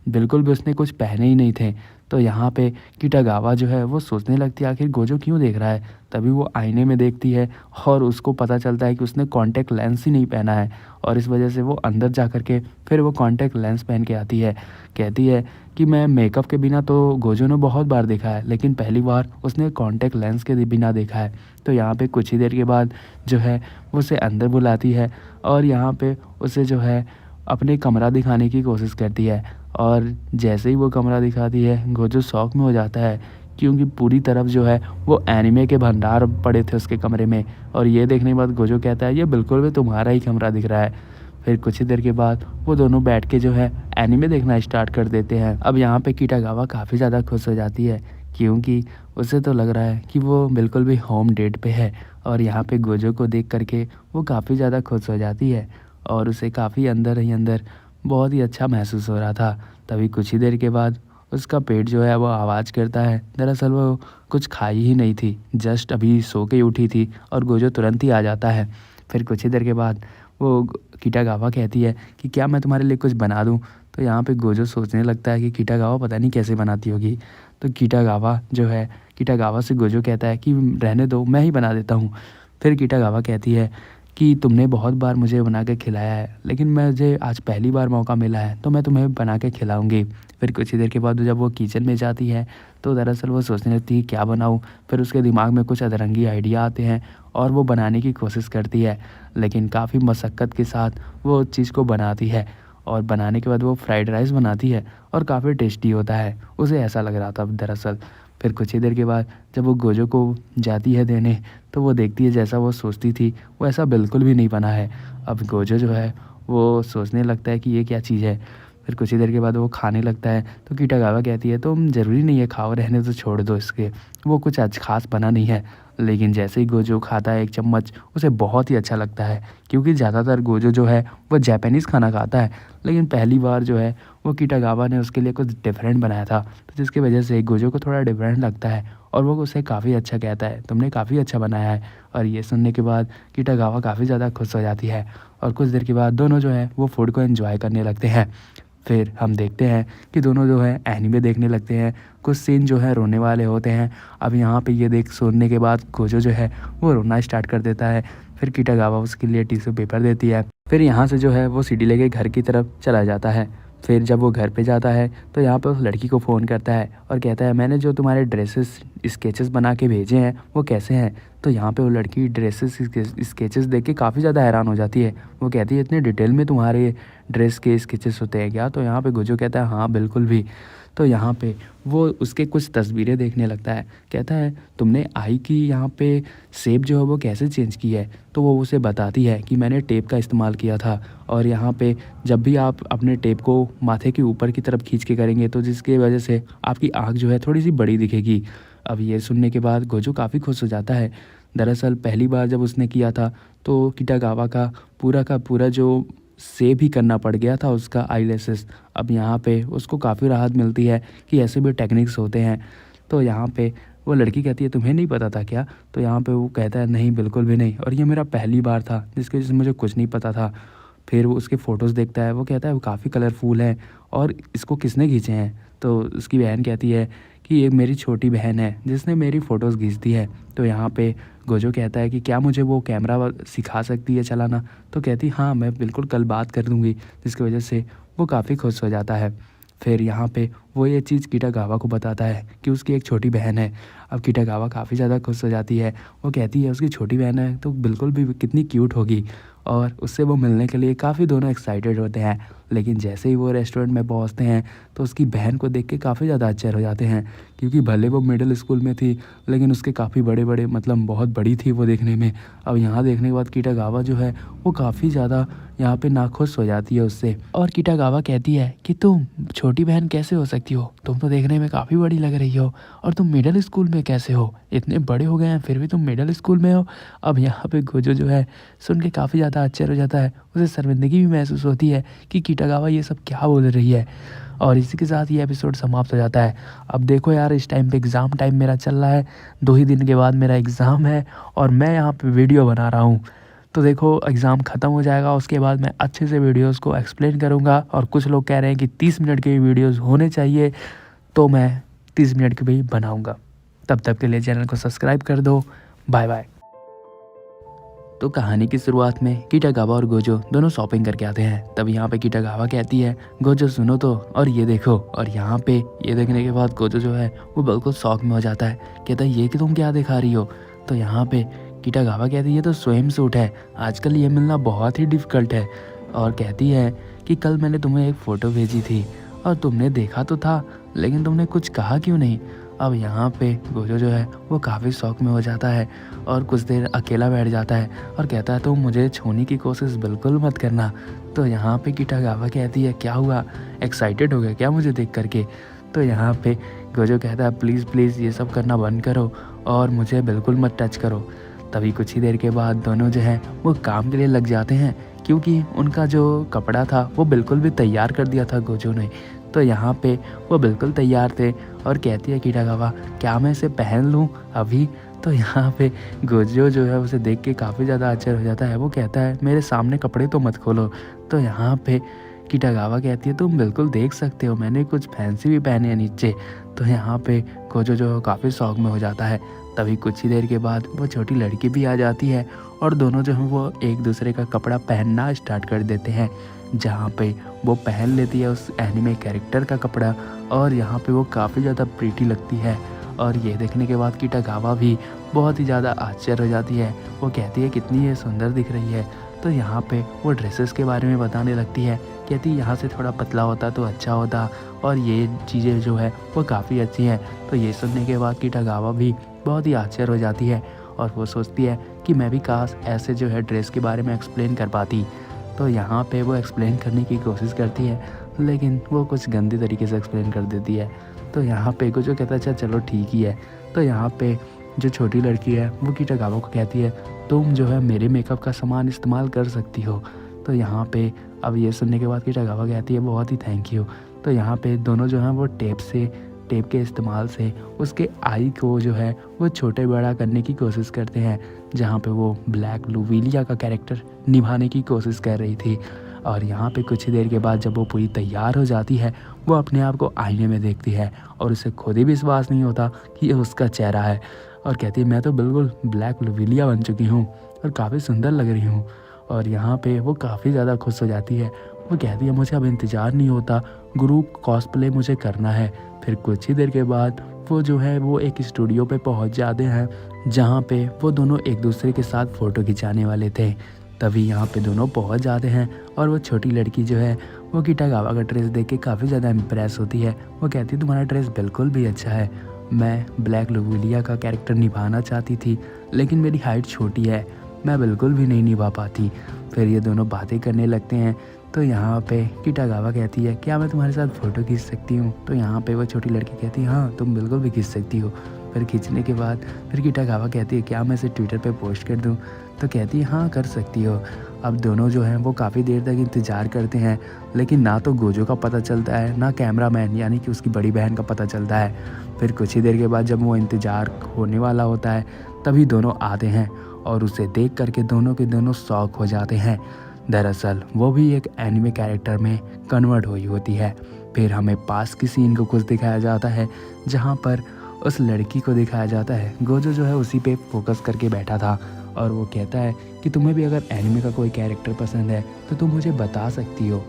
बिल्कुल भी उसने कुछ पहने ही नहीं थे। तो यहाँ पे किटागावा जो है वो सोचने लगती है आखिर गोजो क्यों देख रहा है। तभी वो आईने में देखती है और उसको पता चलता है कि उसने कॉन्टैक्ट लेंस ही नहीं पहना है, और इस वजह से वो अंदर जा कर के फिर वो कॉन्टैक्ट लेंस पहन के आती है। कहती है कि मैं मेकअप के बिना तो गोजो ने बहुत बार देखा है, लेकिन पहली बार उसने कॉन्टैक्ट लेंस के बिना देखा है। तो यहाँ पे कुछ ही देर के बाद जो है वो उसे अंदर बुलाती है और यहाँ पे उसे जो है अपने कमरा दिखाने की कोशिश करती है। और जैसे ही वो कमरा दिखाती है गोजो शौक में हो जाता है, क्योंकि पूरी तरफ जो है वो एनिमे के भंडार पड़े थे उसके कमरे में। और ये देखने के बाद गोजो कहता है ये बिल्कुल भी तुम्हारा ही कमरा दिख रहा है। फिर कुछ ही देर के बाद वो दोनों बैठ के जो है एनिमे देखना स्टार्ट कर देते हैं। अब यहाँ पे किटागावा काफ़ी ज़्यादा खुश हो जाती है, क्योंकि उसे तो लग रहा है कि वो बिल्कुल भी होम डेट पे है। और यहाँ पे गोजो को देख करके वो काफ़ी ज़्यादा खुश हो जाती है और उसे काफ़ी अंदर ही अंदर बहुत ही अच्छा महसूस हो रहा था। तभी कुछ ही देर के बाद उसका पेट जो है वो आवाज़ करता है। दरअसल वो कुछ खाई ही नहीं थी, जस्ट अभी सो के उठी थी और गोजो तुरंत ही आ जाता है। फिर कुछ ही देर के बाद वो किटागावा कहती है कि क्या मैं तुम्हारे लिए कुछ बना दूँ? तो यहाँ पे गोजो सोचने लगता है कि किटागावा पता नहीं कैसे बनाती होगी। तो किटागावा से गोजो कहता है कि रहने दो, मैं ही बना देता हूँ। फिर किटागावा कहती है कि तुमने बहुत बार मुझे बना के खिलाया है, लेकिन मुझे आज पहली बार मौका मिला है तो मैं तुम्हें बना के खिलाऊंगी। फिर कुछ ही देर के बाद जब वो किचन में जाती है तो दरअसल वो सोचने लगती है क्या बनाऊँ। फिर उसके दिमाग में कुछ अतरंगी आइडिया आते हैं और वो बनाने की कोशिश करती है, लेकिन काफ़ी मशक्क़त के साथ वो उस चीज़ को बनाती है। और बनाने के बाद वो फ्राइड राइस बनाती है और काफ़ी टेस्टी होता है, उसे ऐसा लग रहा था दरअसल। फिर कुछ ही देर के बाद जब वो गोजो को जाती है देने तो वो देखती है जैसा वो सोचती थी वो ऐसा बिल्कुल भी नहीं बना है। अब गोजो जो है वो सोचने लगता है कि ये क्या चीज़ है। फिर कुछ ही देर के बाद वो खाने लगता है तो किटागावा कहती है तुम ज़रूरी नहीं है खाओ, रहने तो छोड़ दो इसके, वो कुछ आज खास बना नहीं है। लेकिन जैसे ही गोजो खाता है एक चम्मच उसे बहुत ही अच्छा लगता है, क्योंकि ज़्यादातर गोजो जो है वो जापानीज़ खाना खाता है, लेकिन पहली बार जो है वो किटागावा ने उसके लिए कुछ डिफरेंट बनाया था, तो जिसकी वजह से गोजो को थोड़ा डिफरेंट लगता है और वो उसे काफ़ी अच्छा कहता है तुमने काफ़ी अच्छा बनाया है। और ये सुनने के बाद किटागावा काफ़ी ज़्यादा खुश हो जाती है और कुछ देर के बाद दोनों जो है वो फूड को एंजॉय करने लगते हैं। फिर हम देखते हैं कि दोनों जो है एनीमे देखने लगते हैं। कुछ सीन जो है रोने वाले होते हैं। अब यहाँ पे ये देख सुनने के बाद गोजो जो है वो रोना स्टार्ट कर देता है। फिर किटागावा उसके लिए टिश्यू पेपर देती है। फिर यहाँ से जो है वो सीढ़ी लेके घर की तरफ चला जाता है। फिर जब वो घर पे जाता है तो यहाँ पे उस लड़की को फ़ोन करता है और कहता है मैंने जो तुम्हारे ड्रेसेस स्केचेस बना के भेजे हैं वो कैसे हैं। तो यहाँ पे वो लड़की ड्रेसेस स्केचेस देख के काफ़ी ज़्यादा हैरान हो जाती है। वो कहती है इतने डिटेल में तुम्हारे ड्रेस के स्केचेस होते हैं क्या? तो यहाँ पे गोजो कहता है हाँ बिल्कुल भी। तो यहाँ पे वो उसके कुछ तस्वीरें देखने लगता है। कहता है तुमने आई की यहाँ पे शेप जो है वो कैसे चेंज की है? तो वो उसे बताती है कि मैंने टेप का इस्तेमाल किया था और यहाँ पे जब भी आप अपने टेप को माथे के ऊपर की तरफ खींच के करेंगे तो जिसकी वजह से आपकी आँख जो है थोड़ी सी बड़ी दिखेगी। अब ये सुनने के बाद गोजो काफ़ी खुश हो जाता है। दरअसल पहली बार जब उसने किया था तो किटागावा का पूरा जो सेव ही करना पड़ गया था उसका आईलैशेस। अब यहाँ पे उसको काफ़ी राहत मिलती है कि ऐसे भी टेक्निक्स होते हैं। तो यहाँ पे वो लड़की कहती है तुम्हें नहीं पता था क्या? तो यहाँ पे वो कहता है नहीं बिल्कुल भी नहीं, और ये मेरा पहली बार था जिसकी वजह से मुझे कुछ नहीं पता था। फिर वो उसके फ़ोटोज़ देखता है। वो कहता है वो काफ़ी कलरफुल है और इसको किसने खींचे हैं? तो उसकी बहन कहती है कि ये मेरी छोटी बहन है जिसने मेरी फ़ोटोज़ खींच दी है। तो यहाँ पे गोजो कहता है कि क्या मुझे वो कैमरा सिखा सकती है चलाना? तो कहती हाँ मैं बिल्कुल कल बात कर दूँगी, जिसकी वजह से वो काफ़ी खुश हो जाता है। फिर यहाँ पे वो ये चीज़ किटागावा को बताता है कि उसकी एक छोटी बहन है। अब किटागावा काफ़ी ज़्यादा खुश हो जाती है। वो कहती है उसकी छोटी बहन है तो बिल्कुल भी कितनी क्यूट होगी, और उससे वो मिलने के लिए काफ़ी दोनों एक्साइटेड होते हैं। लेकिन जैसे ही वो रेस्टोरेंट में पहुंचते हैं तो उसकी बहन को देख के काफ़ी ज़्यादा आश्चर्य हो जाते हैं, क्योंकि भले वो मिडिल स्कूल में थी लेकिन उसके काफ़ी बड़े बड़े मतलब बहुत बड़ी थी वो देखने में। अब यहाँ देखने के बाद किटागावा जो है वो काफ़ी ज़्यादा यहाँ पे नाखुश हो जाती है उससे, और किटागावा कहती है कि तुम छोटी बहन कैसे हो सकती हो? तुम तो देखने में काफ़ी बड़ी लग रही हो, और तुम मिडिल स्कूल में कैसे हो? इतने बड़े हो गए हैं फिर भी तुम मिडिल स्कूल में हो। अब यहाँ पे गोजो जो है सुन के काफ़ी ज़्यादा आश्चर्य हो जाता है। उसे शर्मिंदगी भी महसूस होती है कि किटागावा ये सब क्या बोल रही है। और इसी के साथ ये एपिसोड समाप्त हो जाता है। अब देखो यार, इस टाइम पे एग्ज़ाम टाइम मेरा चल रहा है, 2 ही दिन के बाद मेरा एग्ज़ाम है और मैं यहाँ पे वीडियो बना रहा हूँ। तो देखो एग्ज़ाम ख़त्म हो जाएगा, उसके बाद मैं अच्छे से वीडियोस को एक्सप्लेन करूँगा। और कुछ लोग कह रहे हैं कि 30 मिनट के वीडियोस होने चाहिए, तो मैं 30 मिनट के भी बनाऊँगा। तब तक के लिए चैनल को सब्सक्राइब कर दो। Bye bye. तो कहानी की शुरुआत में किटागावा और गोजो दोनों शॉपिंग करके आते हैं। तब यहाँ पे किटागावा कहती है गोजो सुनो तो, और ये देखो। और यहाँ पे ये देखने के बाद गोजो जो है वो बिल्कुल शॉक में हो जाता है। कहता है ये कि तुम क्या दिखा रही हो? तो यहाँ पे किटागावा कहती है ये तो स्वयं सूट है, आजकल ये मिलना बहुत ही डिफ़िकल्ट है। और कहती है कि कल मैंने तुम्हें एक फ़ोटो भेजी थी और तुमने देखा तो था, लेकिन तुमने कुछ कहा क्यों नहीं? अब यहाँ पे गोजो जो है वो काफ़ी शौक में हो जाता है और कुछ देर अकेला बैठ जाता है और कहता है तुम मुझे छूने की कोशिश बिल्कुल मत करना। तो यहाँ पे किटागावा कहती है क्या हुआ, एक्साइटेड हो गया क्या मुझे देख करके? तो यहाँ पे गोजो कहता है प्लीज़ प्लीज़ ये सब करना बंद करो और मुझे बिल्कुल मत टच करो। तभी कुछ ही देर के बाद दोनों जो है वो काम के लिए लग जाते हैं क्योंकि उनका जो कपड़ा था वो बिल्कुल भी तैयार कर दिया था गोजो ने। तो यहाँ पे वो बिल्कुल तैयार थे और कहती है किटागावा, क्या मैं इसे पहन लूँ अभी? तो यहाँ पे गोजो जो है उसे देख के काफ़ी ज़्यादा आश्चर्य हो जाता है। वो कहता है मेरे सामने कपड़े तो मत खोलो। तो यहाँ पे किटागावा कहती है तुम बिल्कुल देख सकते हो, मैंने कुछ फैंसी भी पहने हैं नीचे। तो यहाँ पे गोजो जो काफ़ी शौक में हो जाता है। तभी कुछ ही देर के बाद वो छोटी लड़की भी आ जाती है और दोनों जो हैं वो एक दूसरे का कपड़ा पहनना स्टार्ट कर देते हैं। जहाँ पे वो पहन लेती है उस एनिमे कैरेक्टर का कपड़ा और यहाँ पे वो काफ़ी ज़्यादा प्रीटी लगती है। और ये देखने के बाद किटागावा भी बहुत ही ज़्यादा आश्चर्य हो जाती है। वो कहती है कितनी ये सुंदर दिख रही है। तो यहाँ पे वो ड्रेसेस के बारे में बताने लगती है, कहती यहाँ से थोड़ा पतला होता तो अच्छा होता और ये चीज़ें जो है वो काफ़ी अच्छी हैं। तो ये सुनने के बाद किटागावा भी बहुत ही आश्चर्य हो जाती है और वो सोचती है कि मैं भी काश ऐसे जो है ड्रेस के बारे में एक्सप्लेन कर पाती। तो यहाँ पे वो एक्सप्लेन करने की कोशिश करती है लेकिन वो कुछ गंदे तरीके से एक्सप्लेन कर देती है। तो यहाँ पे गोजो कहता है अच्छा चलो ठीक ही है। तो यहाँ पे जो छोटी लड़की है वो किटागावा को कहती है तुम जो है मेरे मेकअप का सामान इस्तेमाल कर सकती हो। तो यहाँ पे अब ये सुनने के बाद किटागावा कहती है बहुत ही थैंक यू। तो यहाँ पे दोनों जो हैं वो टेप के इस्तेमाल से उसके आई को जो है वो छोटे बड़ा करने की कोशिश करते हैं, जहाँ पे वो ब्लैक लुविलिया का कैरेक्टर निभाने की कोशिश कर रही थी। और यहाँ पे कुछ ही देर के बाद जब वो पूरी तैयार हो जाती है वो अपने आप को आईने में देखती है और उसे खुद ही विश्वास नहीं होता कि ये उसका चेहरा है और कहती है मैं तो बिल्कुल ब्लैक लुविलिया बन चुकी हूँ और काफ़ी सुंदर लग रही हूँ। और यहाँ पे वो काफ़ी ज़्यादा खुश हो जाती है। वो कहती है मुझे अब इंतज़ार नहीं होता, ग्रुप कॉस्प्ले मुझे करना है। फिर कुछ ही देर के बाद वो जो है वो एक स्टूडियो पे पहुँच जाते हैं जहाँ पे वो दोनों एक दूसरे के साथ फ़ोटो खिंचाने वाले थे। तभी यहाँ पे दोनों पहुँच जाते हैं और वो छोटी लड़की जो है वो किटागावा का ड्रेस देख के काफ़ी ज़्यादा इम्प्रेस होती है। वो कहती है तुम्हारा ड्रेस बिल्कुल भी अच्छा है, मैं ब्लैक लुविलिया का कैरेक्टर निभाना चाहती थी लेकिन मेरी हाइट छोटी है, मैं बिल्कुल भी नहीं निभा पाती। फिर ये दोनों बातें करने लगते हैं। तो यहाँ पे किटागावा कहती है क्या मैं तुम्हारे साथ फ़ोटो खींच सकती हूँ? तो यहाँ पे वो छोटी लड़की कहती है हाँ तुम बिल्कुल भी खींच सकती हो। फिर खींचने के बाद फिर किटागावा कहती है क्या मैं इसे ट्विटर पे पोस्ट कर दूँ? तो कहती है हाँ कर सकती हो। अब दोनों जो हैं वो काफ़ी देर तक इंतज़ार करते हैं लेकिन ना तो गोजो का पता चलता है ना कैमरामैन यानी कि उसकी बड़ी बहन का पता चलता है। फिर कुछ ही देर के बाद जब वो इंतज़ार होने वाला होता है तभी दोनों आते हैं और उसे देख करके दोनों के दोनों शॉक हो जाते हैं। दरअसल वो भी एक एनिमे कैरेक्टर में कन्वर्ट हुई होती है। फिर हमें पास की सीन को कुछ दिखाया जाता है जहाँ पर उस लड़की को दिखाया जाता है। गोजो जो है उसी पे फोकस करके बैठा था और वो कहता है कि तुम्हें भी अगर एनिमे का कोई कैरेक्टर पसंद है तो तुम मुझे बता सकती हो।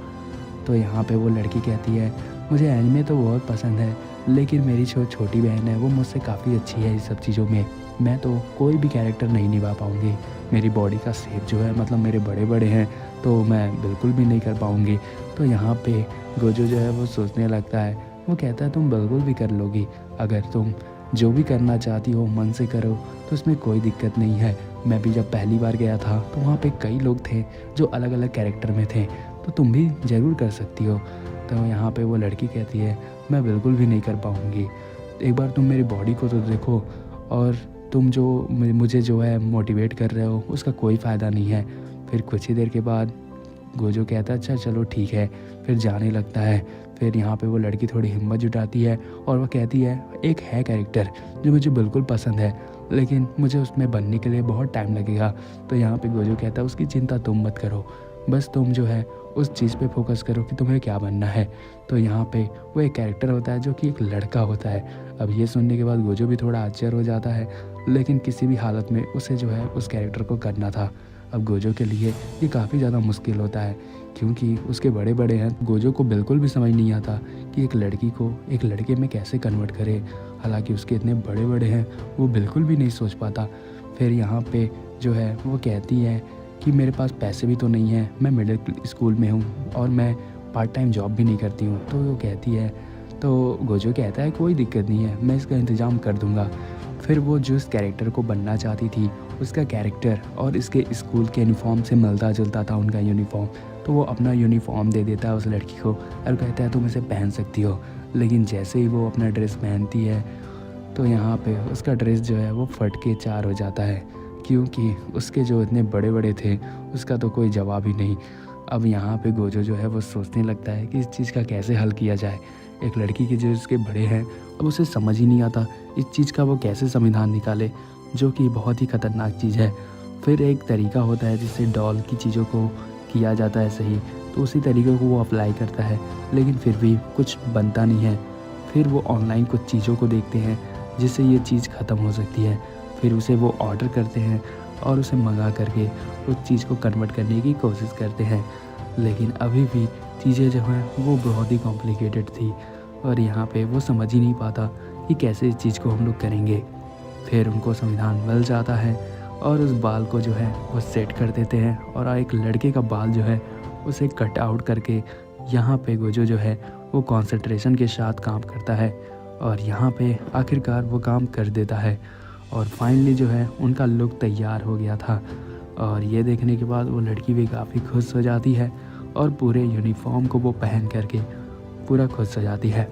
तो यहाँ पे वो लड़की कहती है मुझे एनिमे तो बहुत पसंद है लेकिन मेरी छोटी बहन है वो मुझसे काफ़ी अच्छी है इस सब चीज़ों में, मैं तो कोई भी कैरेक्टर नहीं निभा पाऊँगी। मेरी बॉडी का शेप जो है मतलब मेरे बड़े बड़े हैं तो मैं बिल्कुल भी नहीं कर पाऊँगी। तो यहाँ पे गोजो जो है वो सोचने लगता है। वो कहता है तुम बिल्कुल भी कर लोगी, अगर तुम जो भी करना चाहती हो मन से करो तो उसमें कोई दिक्कत नहीं है। मैं भी जब पहली बार गया था तो वहाँ पे कई लोग थे जो अलग अलग कैरेक्टर में थे, तो तुम भी ज़रूर कर सकती हो। तो यहाँ पे वो लड़की कहती है मैं बिल्कुल भी नहीं कर पाऊँगी, एक बार तुम मेरी बॉडी को तो देखो और तुम जो मुझे जो है मोटिवेट कर रहे हो उसका कोई फ़ायदा नहीं है। फिर कुछ ही देर के बाद गोजो कहता है अच्छा चलो ठीक है, फिर जाने लगता है। फिर यहाँ पे वो लड़की थोड़ी हिम्मत जुटाती है और वो कहती है एक है कैरेक्टर जो मुझे बिल्कुल पसंद है लेकिन मुझे उसमें बनने के लिए बहुत टाइम लगेगा। तो यहाँ पे गोजो कहता है उसकी चिंता तुम मत करो, बस तुम जो है उस चीज़ पे फोकस करो कि तुम्हें क्या बनना है। तो यहाँ पे वो एक कैरेक्टर होता है जो कि एक लड़का होता है। अब ये सुनने के बाद गोजो भी थोड़ा आश्चर्य हो जाता है लेकिन किसी भी हालत में उसे जो है उस कैरेक्टर को करना था। अब गोजो के लिए ये काफ़ी ज़्यादा मुश्किल होता है क्योंकि उसके बड़े बड़े हैं। गोजो को बिल्कुल भी समझ नहीं आता कि एक लड़की को एक लड़के में कैसे कन्वर्ट करे, हालांकि उसके इतने बड़े बड़े हैं वो बिल्कुल भी नहीं सोच पाता। फिर यहाँ पे जो है वो कहती है कि मेरे पास पैसे भी तो नहीं हैं, मैं मिडिल स्कूल में हूँ और मैं पार्ट टाइम जॉब भी नहीं करती हूँ। तो वो कहती है, तो गोजो कहता है कोई दिक्कत नहीं है, मैं इसका इंतज़ाम कर दूँगा। फिर वो जिस कैरेक्टर को बनना चाहती थी उसका कैरेक्टर और इसके स्कूल के यूनिफॉर्म से मिलता जुलता था उनका यूनिफॉर्म, तो वो अपना यूनिफॉर्म दे देता है उस लड़की को और कहता है तुम इसे पहन सकती हो। लेकिन जैसे ही वो अपना ड्रेस पहनती है तो यहाँ पे उसका ड्रेस जो है वो फट के चार हो जाता है क्योंकि उसके जो इतने बड़े बड़े थे उसका तो कोई जवाब ही नहीं। अब यहाँ पे गोजो जो है वो सोचने लगता है कि इस चीज़ का कैसे हल किया जाए। एक लड़की के जो उसके बड़े हैं, अब उसे समझ ही नहीं आता इस चीज़ का वो कैसे समाधान निकाले, जो कि बहुत ही ख़तरनाक चीज़ है। फिर एक तरीका होता है जिससे डॉल की चीज़ों को किया जाता है सही, तो उसी तरीके को वो अप्लाई करता है, लेकिन फिर भी कुछ बनता नहीं है। फिर वो ऑनलाइन कुछ चीज़ों को देखते हैं जिससे ये चीज़ ख़त्म हो सकती है। फिर उसे वो ऑर्डर करते हैं और उसे मंगा करके उस चीज़ को कन्वर्ट करने की कोशिश करते हैं, लेकिन अभी भी चीज़ें जो हैं वो बहुत ही कॉम्प्लिकेटेड थी और यहाँ पे वो समझ ही नहीं पाता कि कैसे इस चीज़ को हम लोग करेंगे। फिर उनको समाधान मिल जाता है और उस बाल को जो है वो सेट कर देते हैं और एक लड़के का बाल जो है उसे कट आउट करके यहाँ पे गोजो जो है वो कंसंट्रेशन के साथ काम करता है और यहाँ पे आखिरकार वो काम कर देता है और फाइनली जो है उनका लुक तैयार हो गया था। और ये देखने के बाद वो लड़की भी काफ़ी खुश हो जाती है और पूरे यूनिफॉर्म को वो पहन करके पूरा खुश हो जाती है।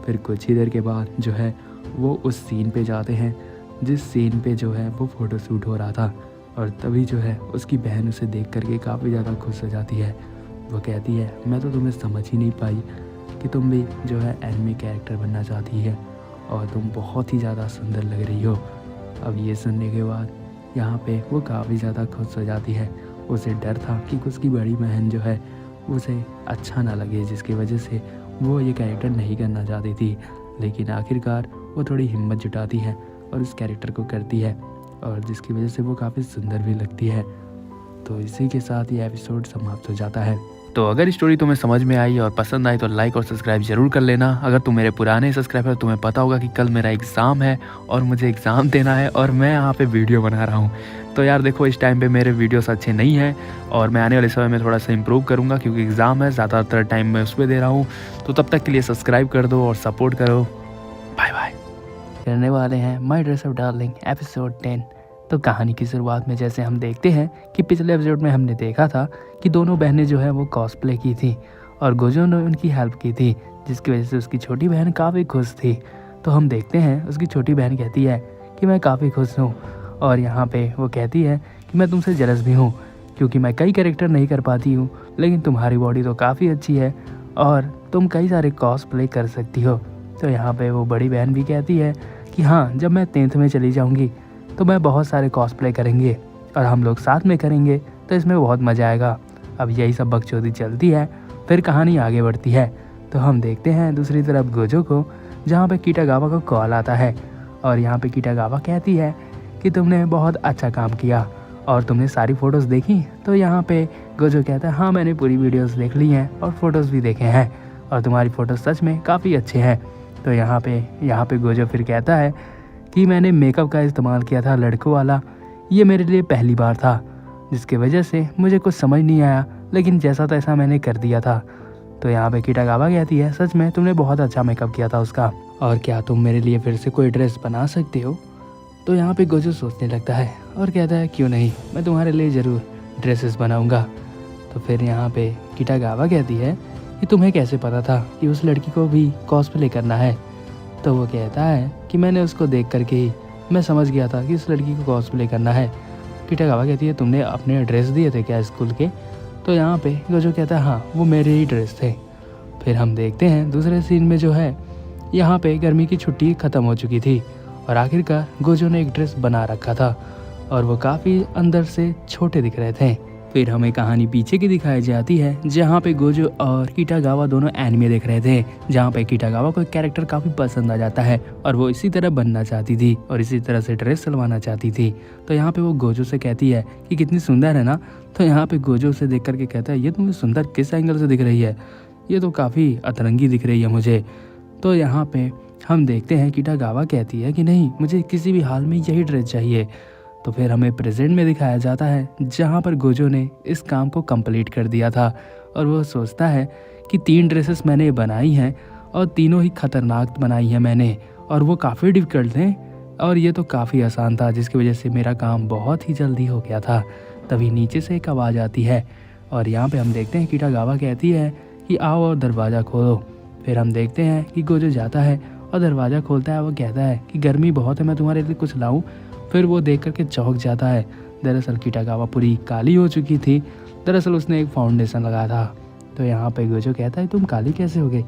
फिर कुछ ही देर के बाद जो है वो उस सीन पे जाते हैं जिस सीन पे जो है वो फ़ोटोशूट हो रहा था और तभी जो है उसकी बहन उसे देख करके काफ़ी ज़्यादा खुश हो जाती है। वो कहती है मैं तो तुम्हें समझ ही नहीं पाई कि तुम भी जो है एनिमे कैरेक्टर बनना चाहती है और तुम बहुत ही ज़्यादा सुंदर लग रही हो। अब ये सुनने के बाद यहाँ पे वो काफ़ी ज़्यादा खुश हो जाती है। उसे डर था कि उसकी बड़ी बहन जो है उसे अच्छा ना लगे, जिसकी वजह से वो ये कैरेक्टर नहीं करना चाहती थी, लेकिन आखिरकार वो थोड़ी हिम्मत जुटाती है और उस कैरेक्टर को करती है और जिसकी वजह से वो काफ़ी सुंदर भी लगती है। तो इसी के साथ ये एपिसोड समाप्त हो जाता है। तो अगर स्टोरी तुम्हें समझ में आई और पसंद आई तो लाइक और सब्सक्राइब जरूर कर लेना। अगर तुम मेरे पुराने सब्सक्राइबर तुम्हें पता होगा कि कल मेरा एग्ज़ाम है और मुझे एग्ज़ाम देना है और मैं यहाँ पे वीडियो बना रहा हूँ। तो यार देखो इस टाइम पे मेरे वीडियोस अच्छे नहीं हैं और मैं आने वाले समय में थोड़ा सा इम्प्रूव करूँगा क्योंकि एग्ज़ाम है, ज़्यादातर टाइम मैं उस पर दे रहा हूँ। तो तब तक के लिए सब्सक्राइब कर दो और सपोर्ट करो। Bye bye. करने वाले हैं my dress of darling episode 10। तो कहानी की शुरुआत में जैसे हम देखते हैं कि पिछले एपिसोड में हमने देखा था कि दोनों बहनें जो है वो कॉस्प्ले की थी और गोजो ने उनकी हेल्प की थी, जिसकी वजह से उसकी छोटी बहन काफ़ी खुश थी। तो हम देखते हैं उसकी छोटी बहन कहती है कि मैं काफ़ी खुश हूँ और यहाँ पे वो कहती है कि मैं तुमसे जेलस भी हूँ क्योंकि मैं कई कैरेक्टर नहीं कर पाती हूँ, लेकिन तुम्हारी बॉडी तो काफ़ी अच्छी है और तुम कई सारे कॉस्प्ले कर सकती हो। तो यहाँ पे वो बड़ी बहन भी कहती है कि हाँ, जब मैं 10th में चली जाऊँगी तो मैं बहुत सारे कॉस्प्ले करेंगे और हम लोग साथ में करेंगे तो इसमें बहुत मज़ा आएगा। अब यही सब बकचोदी चलती है, फिर कहानी आगे बढ़ती है। तो हम देखते हैं दूसरी तरफ गोजो को, जहाँ पे किटागावा को कॉल आता है और यहाँ पे किटागावा कहती है कि तुमने बहुत अच्छा काम किया और तुमने सारी फ़ोटोज़ देखी। तो यहाँ पे गोजो कहता है हाँ, मैंने पूरी वीडियोस देख ली हैं और फ़ोटोज़ भी देखे हैं और तुम्हारी फ़ोटोज़ सच में काफ़ी अच्छे हैं। तो यहाँ पे गोजो फिर कहता है कि मैंने मेकअप का इस्तेमाल किया था लड़कों वाला, ये मेरे लिए पहली बार था, जिसकी वजह से मुझे कुछ समझ नहीं आया, लेकिन जैसा तैसा मैंने कर दिया था। तो यहाँ पे किटागावा कहती है सच में तुमने बहुत अच्छा मेकअप किया था उसका, और क्या तुम मेरे लिए फिर से कोई ड्रेस बना सकते हो। तो यहाँ पे गोजो सोचने लगता है और कहता है क्यों नहीं, मैं तुम्हारे लिए ज़रूर ड्रेसेस बनाऊँगा। तो फिर यहाँ पे किटागावा कहती है कि तुम्हें कैसे पता था कि उस लड़की को भी कॉस्प्ले करना है। तो वो कहता है कि मैंने उसको देख करके ही मैं समझ गया था कि उस लड़की को कॉस्प्ले करना है। किटागावा कहती है तुमने अपने ड्रेस दिए थे क्या स्कूल के। तो यहाँ पे गोजो कहता है हाँ, वो मेरे ही ड्रेस थे। फिर हम देखते हैं दूसरे सीन में जो है यहाँ पे गर्मी की छुट्टी ख़त्म हो चुकी थी और आखिरकार गोजो ने एक ड्रेस बना रखा था और वो काफ़ी अंदर से छोटे दिख रहे थे। फिर हमें कहानी पीछे की दिखाई जाती है जहाँ पे गोजो और किटागावा दोनों एनिमे देख रहे थे, जहाँ पे किटागावा को एक कैरेक्टर काफ़ी पसंद आ जाता है और वो इसी तरह बनना चाहती थी और इसी तरह से ड्रेस सिलवाना चाहती थी। तो यहाँ पे वो गोजो से कहती है कि कितनी सुंदर है ना। तो यहाँ पे गोजो से देख करके कहता है ये तुम्हें सुंदर किस एंगल से दिख रही है, ये तो काफ़ी अतरंगी दिख रही है मुझे। तो यहाँ पे हम देखते हैं किटागावा कहती है कि नहीं, मुझे किसी भी हाल में यही ड्रेस चाहिए। तो फिर हमें प्रेजेंट में दिखाया जाता है जहाँ पर गोजो ने इस काम को कंप्लीट कर दिया था और वो सोचता है कि 3 ड्रेसेस मैंने बनाई हैं और तीनों ही खतरनाक बनाई हैं मैंने, और वो काफ़ी डिफ़िकल्ट थे और ये तो काफ़ी आसान था, जिसकी वजह से मेरा काम बहुत ही जल्दी हो गया था। तभी नीचे से एक आवाज़ आती है और यहाँ पे हम देखते हैं किटागावा कहती है कि आओ और दरवाज़ा खोलो। फिर हम देखते हैं कि गोजो जाता है और दरवाज़ा खोलता है। वो कहता है कि गर्मी बहुत है, मैं तुम्हारे लिए कुछ लाऊं। फिर वो देख करके चौंक जाता है। दरअसल किटागावा पूरी काली हो चुकी थी। दरअसल उसने एक फाउंडेशन लगाया था। तो यहाँ पे गोजो कहता है तुम काली कैसे हो गई?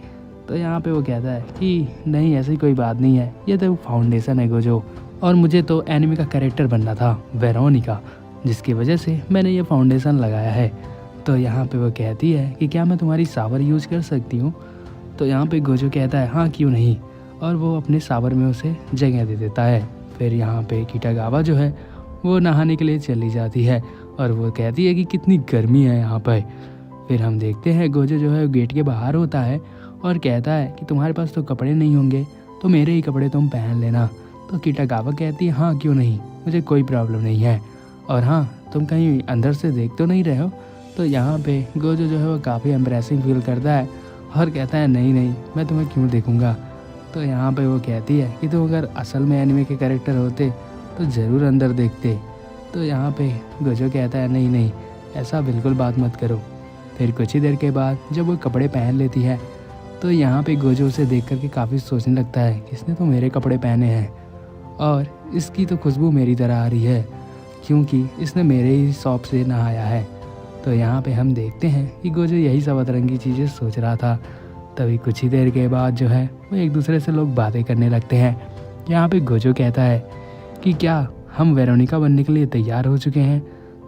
तो यहाँ पे वो कहता है कि नहीं ऐसी कोई बात नहीं है, ये तो फाउंडेशन है गोजो, और मुझे तो एनिमे का कैरेक्टर बनना था वेरोनिका, जिसकी वजह से मैंने ये फाउंडेशन लगाया है। तो यहाँ पे वो कहती है कि क्या मैं तुम्हारी सावर यूज़ कर सकती हूँ? तो यहाँ पे गोजो कहता है हाँ क्यों नहीं, और वो अपने सावर में उसे जगह दे देता है। फिर यहाँ पे किटागावा जो है वो नहाने के लिए चली जाती है और वो कहती है कि कितनी गर्मी है यहाँ पर। फिर हम देखते हैं गोजो जो है गेट के बाहर होता है और कहता है कि तुम्हारे पास तो कपड़े नहीं होंगे तो मेरे ही कपड़े तुम पहन लेना। तो किटागावा कहती है हाँ क्यों नहीं, मुझे कोई प्रॉब्लम नहीं है, और हाँ तुम कहीं अंदर से देख तो नहीं रहे हो? तो यहाँ पे गोजो जो है वो काफ़ी एम्ब्रेसिंग फील करता है और कहता है नहीं नहीं, मैं तुम्हें क्यों देखूँगा। तो यहाँ पे वो कहती है कि तुम अगर असल में एनिमे के कैरेक्टर होते तो ज़रूर अंदर देखते। तो यहाँ पे गोजो कहता है नहीं नहीं, ऐसा बिल्कुल बात मत करो। फिर कुछ ही देर के बाद जब वो कपड़े पहन लेती है तो यहाँ पे गोजो उसे देख करके काफ़ी सोचने लगता है कि इसने तो मेरे कपड़े पहने हैं और इसकी तो खुशबू मेरी तरह आ रही है क्योंकि इसने मेरे ही शॉप से नहाया है। तो यहाँ पे हम देखते हैं कि गोजो यही सब अतरंगी चीज़ें सोच रहा था। तभी कुछ ही देर के बाद जो है वो एक दूसरे से लोग बातें करने लगते हैं। यहाँ पे गोजो कहता है कि क्या हम वेरोनिका बनने के लिए तैयार हो चुके हैं?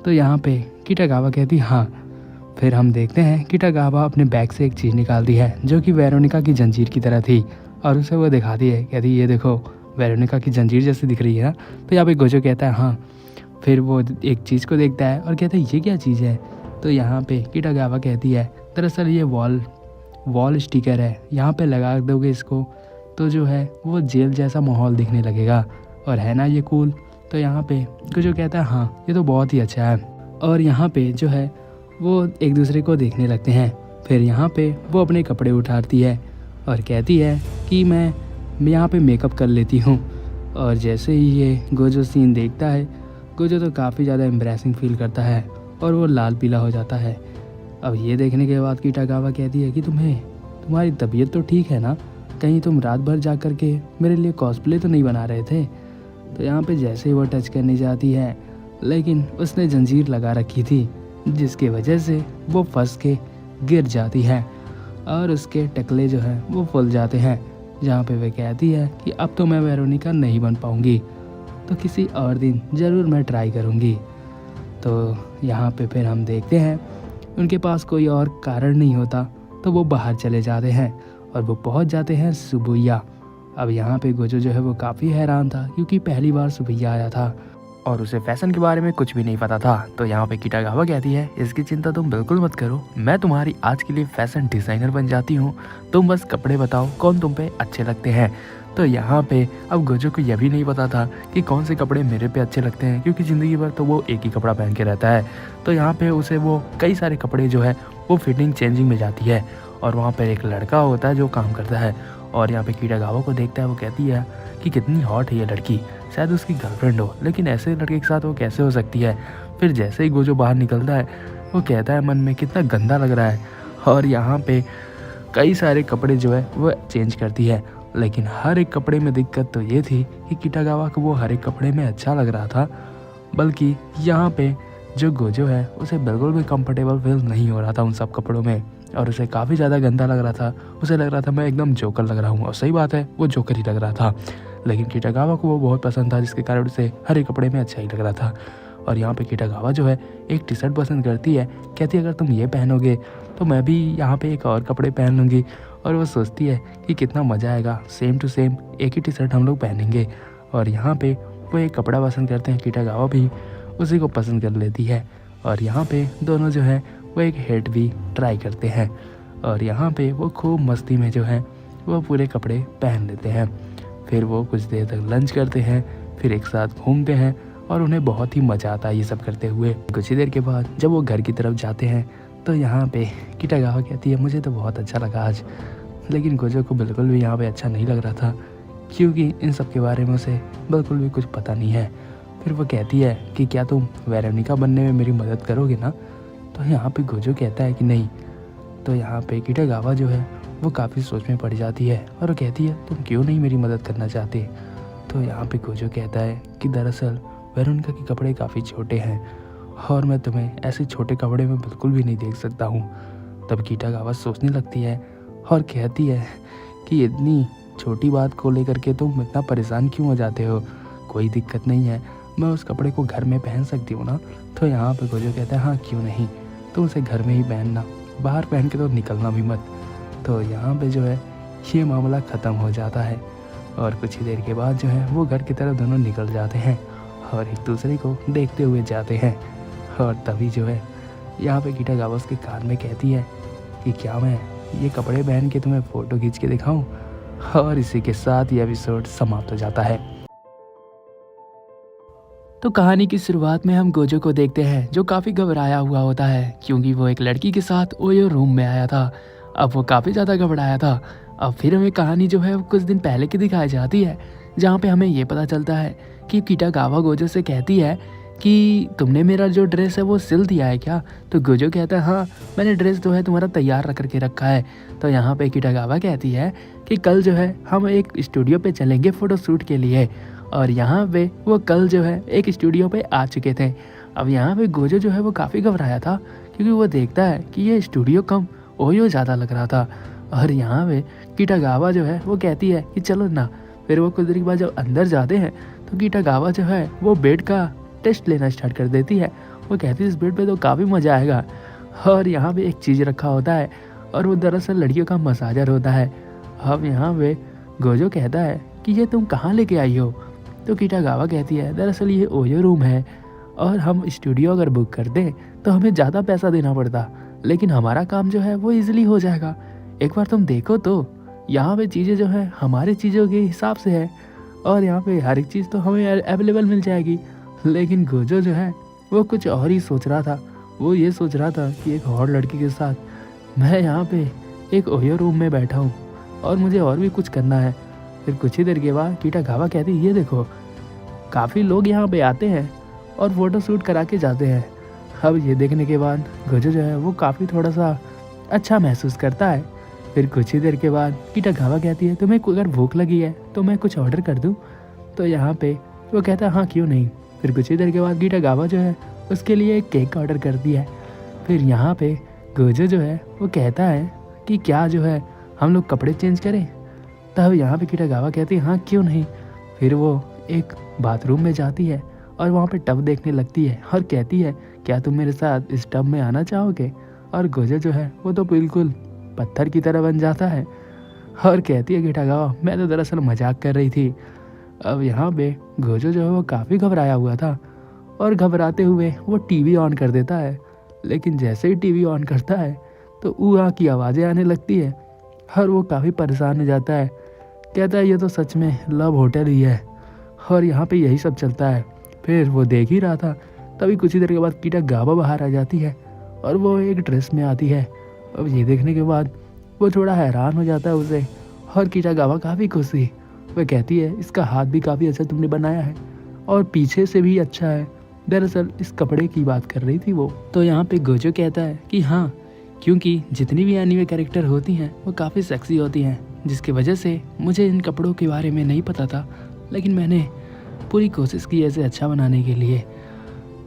तो यहाँ पे किटागावा कहती हाँ। फिर हम देखते हैं किटागावा अपने बैग से एक चीज़ निकालती है जो कि वेरोनिका की जंजीर की तरह थी और उसे वो दिखाती है, कहती ये देखो वेरोनिका की जंजीर जैसी दिख रही है ना। तो यहाँ पे गोजो कहता है हाँ। फिर वो एक चीज़ को देखता है और कहता है ये क्या चीज़ है? तो यहाँ पे किटागावा कहती है दरअसल ये वॉल स्टिकर है, यहाँ पे लगा दोगे इसको तो जो है वो जेल जैसा माहौल दिखने लगेगा, और है ना ये कूल? तो यहाँ पे गोजो कहता है हाँ ये तो बहुत ही अच्छा है। और यहाँ पे जो है वो एक दूसरे को देखने लगते हैं। फिर यहाँ पे वो अपने कपड़े उठाती है और कहती है कि मैं यहाँ पे मेकअप कर लेती हूँ। और जैसे ही ये गोजो सीन देखता है, गोजो तो काफ़ी ज़्यादा एम्ब्रेसिंग फील करता है और वो लाल पीला हो जाता है। अब ये देखने के बाद किटागावा कहती है कि तुम्हारी तबीयत तो ठीक है ना? कहीं तुम रात भर जा कर के मेरे लिए कॉस्प्ले तो नहीं बना रहे थे? तो यहाँ पे जैसे ही वो टच करने जाती है, लेकिन उसने जंजीर लगा रखी थी जिसकी वजह से वो फंस के गिर जाती है और उसके टकले जो हैं वो फूल जाते हैं। जहाँ पे वह कहती है कि अब तो मैं वेरोनिका नहीं बन पाऊँगी, तो किसी और दिन ज़रूर मैं ट्राई करूँगी। तो यहाँ पे फिर हम देखते हैं उनके पास कोई और कारण नहीं होता तो वो बाहर चले जाते हैं और वो पहुँच जाते हैं सुबुया। अब यहाँ पे गोजो जो है वो काफ़ी हैरान था क्योंकि पहली बार सुबुया आया था और उसे फैशन के बारे में कुछ भी नहीं पता था। तो यहाँ पे किटागावा कहती है इसकी चिंता तुम बिल्कुल मत करो, मैं तुम्हारी आज के लिए फैशन डिज़ाइनर बन जाती हूँ, तुम बस कपड़े बताओ कौन तुम पे अच्छे लगते हैं। तो यहाँ पे अब गोजो को यह भी नहीं पता था कि कौन से कपड़े मेरे पे अच्छे लगते हैं क्योंकि ज़िंदगी भर तो वो एक ही कपड़ा पहन के रहता है। तो यहाँ पे उसे वो कई सारे कपड़े जो है वो फिटिंग चेंजिंग में जाती है और वहाँ पर एक लड़का होता है जो काम करता है और यहाँ पे किटागावा को देखता है। वो कहती है कि कितनी हॉट है ये लड़की, शायद उसकी गर्लफ्रेंड हो, लेकिन ऐसे लड़के के साथ वो कैसे हो सकती है। फिर जैसे ही गोजो बाहर निकलता है वो कहता है मन में कितना गंदा लग रहा है और यहाँ पे कई सारे कपड़े जो है वो चेंज करती है। लेकिन हर एक कपड़े में दिक्कत तो ये थी कि किटागावा को वो हर एक कपड़े में अच्छा लग रहा था, बल्कि यहाँ पे जो गोजो है उसे बिल्कुल भी कंफर्टेबल फील नहीं हो रहा था उन सब कपड़ों में और उसे काफ़ी ज़्यादा गंदा लग रहा था। उसे लग रहा था मैं एकदम जोकर लग रहा हूँ, और सही बात है वो जोकर ही लग रहा था। लेकिन किटागावा को वो बहुत पसंद था जिसके कारण उसे हर एक कपड़े में अच्छा ही लग रहा था। और यहाँ पे किटागावा जो है एक टी शर्ट पसंद करती है, कहती है अगर तुम ये पहनोगे तो मैं भी यहाँ पे एक और कपड़े पहन लूँगी। और वो सोचती है कि कितना मज़ा आएगा, सेम टू सेम एक ही टी शर्ट हम लोग पहनेंगे। और यहाँ पे वो एक कपड़ा पसंद करते हैं, किटागावा भी उसी को पसंद कर लेती है। और यहाँ पे दोनों जो है वो एक हेट भी ट्राई करते हैं और यहाँ पे वो खूब मस्ती में जो है वो पूरे कपड़े पहन लेते हैं। फिर वो कुछ देर तक लंच करते हैं, फिर एक साथ घूमते हैं और उन्हें बहुत ही मज़ा आता है ये सब करते हुए। कुछ ही देर के बाद जब वो घर की तरफ जाते हैं तो यहाँ पे किटागावा कहती है मुझे तो बहुत अच्छा लगा आज, लेकिन गोजो को बिल्कुल भी यहाँ पे अच्छा नहीं लग रहा था क्योंकि इन सब के बारे में उसे बिल्कुल भी कुछ पता नहीं है। फिर वो कहती है कि क्या तुम वेरोनिका बनने में मेरी मदद करोगे ना? तो यहाँ पे गोजो कहता है कि नहीं। तो यहाँ पे किटागावा जो है वो काफ़ी सोच में पड़ जाती है और वो कहती है तुम क्यों नहीं मेरी मदद करना चाहते? तो यहाँ पे गोजो कहता है कि दरअसल वेरोनिका के कपड़े काफ़ी छोटे हैं और मैं तुम्हें ऐसे छोटे कपड़े में बिल्कुल भी नहीं देख सकता हूँ। तब किटागावा सोचने लगती है और कहती है कि इतनी छोटी बात को लेकर के तुम इतना परेशान क्यों हो जाते हो, कोई दिक्कत नहीं है, मैं उस कपड़े को घर में पहन सकती हूँ ना। तो यहाँ पे गोजो कहता है हाँ क्यों नहीं, तुम उसे घर में ही पहनना, बाहर पहन के तो निकलना भी मत। तो यहाँ पे जो है ये मामला ख़त्म हो जाता है और कुछ ही देर के बाद जो है वो घर की तरफ दोनों निकल जाते हैं और एक दूसरे को देखते हुए जाते हैं। और तभी जो है यहाँ पे किटागावा उसके कान में कहती है कि क्या मैं ये कपड़े पहन के तुम्हें फ़ोटो खींच के दिखाऊं। और इसी के साथ ये एपिसोड समाप्त हो जाता है। तो कहानी की शुरुआत में हम गोजो को देखते हैं जो काफ़ी घबराया हुआ होता है क्योंकि वो एक लड़की के साथ ओयो रूम में आया था। अब वो काफ़ी ज़्यादा घबराया था। अब फिर हमें कहानी जो है वो कुछ दिन पहले की दिखाई जाती है जहाँ पे हमें ये पता चलता है कि किटागावा गोजो से कहती है कि तुमने मेरा जो ड्रेस है वो सिल दिया है क्या। तो गोजो कहता है हाँ मैंने ड्रेस जो है तुम्हारा तैयार रख करके रखा है। तो यहाँ पे किटागावा कहती है कि कल जो है हम एक स्टूडियो पे चलेंगे फ़ोटो शूट के लिए। और यहाँ पे वो कल जो है एक स्टूडियो पे आ चुके थे। अब यहाँ पे गोजो जो है वो काफ़ी घबराया था क्योंकि वो देखता है कि ये स्टूडियो कम ओयो ज़्यादा लग रहा था। और यहाँ पे किटागावा जो है वो कहती है कि चलो ना। फिर वो कुछ देर के बाद जब अंदर जाते हैं तो किटागावा जो है वो बेड का टेस्ट लेना स्टार्ट कर देती है। वो कहती है इस बेड पे तो काफ़ी मज़ा आएगा। और यहाँ पे एक चीज़ रखा होता है और वो दरअसल लड़कियों का मसाजर होता है। अब यहाँ पे गोजो कहता है कि ये तुम कहाँ लेके आई हो। तो किटागावा कहती है दरअसल ये ओयो रूम है और हम स्टूडियो अगर बुक कर दें तो हमें ज़्यादा पैसा देना पड़ता, लेकिन हमारा काम जो है वो ईजिली हो जाएगा। एक बार तुम देखो तो यहाँ पे चीज़ें जो है हमारी चीज़ों के हिसाब से है और यहाँ पे हर एक चीज़ तो हमें अवेलेबल मिल जाएगी। लेकिन गोजो जो है वो कुछ और ही सोच रहा था। वो ये सोच रहा था कि एक और लड़की के साथ मैं यहाँ पे एक ओयो रूम में बैठा हूँ और मुझे और भी कुछ करना है। फिर कुछ ही देर के बाद किटागावा कहती ये देखो काफ़ी लोग यहाँ पे आते हैं और फ़ोटो शूट करा के जाते हैं। अब ये देखने के बाद गोजो जो है वो काफ़ी थोड़ा सा अच्छा महसूस करता है। फिर कुछ ही देर के बाद किटागावा कहती है तुम्हें अगर भूख लगी है तो मैं कुछ ऑर्डर कर दूँ। तो यहाँ पे वो कहता है हाँ क्यों नहीं। फिर कुछ ही देर के बाद किटागावा जो है उसके लिए एक केक ऑर्डर कर दिया है। फिर यहाँ पे गोजो जो है वो कहता है कि क्या जो है हम लोग कपड़े चेंज करें। तब यहाँ पे किटागावा कहती है हाँ क्यों नहीं। फिर वो एक बाथरूम में जाती है और वहाँ पे टब देखने लगती है और कहती है क्या तुम मेरे साथ इस टब में आना चाहोगे। और गोजो जो है वो तो बिल्कुल पत्थर की तरह बन जाता है और कहती है किटागावा मैं तो दरअसल मजाक कर रही थी। अब यहाँ पे गोजो जो है वो काफ़ी घबराया हुआ था और घबराते हुए वो टीवी ऑन कर देता है। लेकिन जैसे ही टीवी ऑन करता है तो ऊहा की आवाज़ें आने लगती है और वो काफ़ी परेशान हो जाता है। कहता है ये तो सच में लव होटल ही है और यहाँ पे यही सब चलता है। फिर वो देख ही रहा था तभी कुछ ही देर के बाद किटागावा बाहर आ जाती है और वो एक ड्रेस में आती है। अब ये देखने के बाद वो थोड़ा हैरान हो जाता है उसे और किटागावा काफ़ी खुश थी। वह कहती है इसका हाथ भी काफ़ी अच्छा तुमने बनाया है और पीछे से भी अच्छा है। दरअसल इस कपड़े की बात कर रही थी वो। तो यहाँ पे गोजो कहता है कि हाँ क्योंकि जितनी भी एनीमे कैरेक्टर होती हैं वो काफ़ी सेक्सी होती हैं, जिसकी वजह से मुझे इन कपड़ों के बारे में नहीं पता था, लेकिन मैंने पूरी कोशिश की ऐसे अच्छा बनाने के लिए।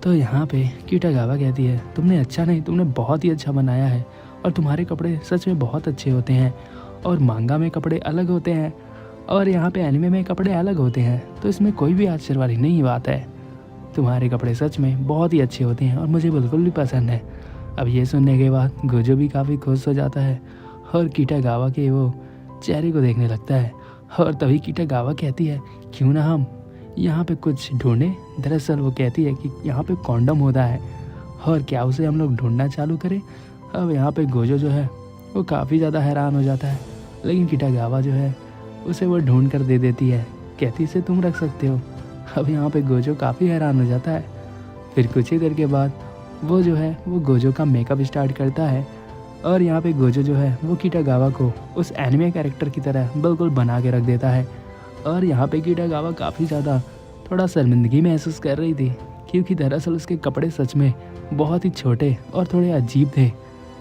तो यहाँ पे किटागावा कहती है तुमने अच्छा नहीं, तुमने बहुत ही अच्छा बनाया है और तुम्हारे कपड़े सच में बहुत अच्छे होते हैं। और मांगा में कपड़े अलग होते हैं और यहाँ पे एनिमे में कपड़े अलग होते हैं, तो इसमें कोई भी आश्चर्य वाली नहीं बात है। तुम्हारे कपड़े सच में बहुत ही अच्छे होते हैं और मुझे बिल्कुल भी पसंद है। अब ये सुनने के बाद गोजो भी काफ़ी खुश हो जाता है और किटागावा के वो चेहरे को देखने लगता है। और तभी किटागावा कहती है क्यों ना हम यहाँ पे कुछ ढूंढें। दरअसल वो कहती है कि यहाँ पे कॉन्डम होता है और क्या उसे हम लोग ढूंढना चालू करें। अब यहाँ पे गोजो जो है वो काफ़ी ज़्यादा हैरान हो जाता है, लेकिन किटागावा जो है उसे वो ढूंढ कर दे देती है, कहती इसे तुम रख सकते हो। अब यहाँ पे गोजो काफ़ी हैरान हो जाता है। फिर कुछ ही देर के बाद वो जो है वो गोजो का मेकअप स्टार्ट करता है और यहाँ पे गोजो जो है वो किटागावा को उस एनिमे कैरेक्टर की तरह बिल्कुल बना के रख देता है। और यहाँ पे किटागावा काफ़ी ज़्यादा थोड़ा शर्मिंदगी महसूस कर रही थी क्योंकि दरअसल उसके कपड़े सच में बहुत ही छोटे और थोड़े अजीब थे।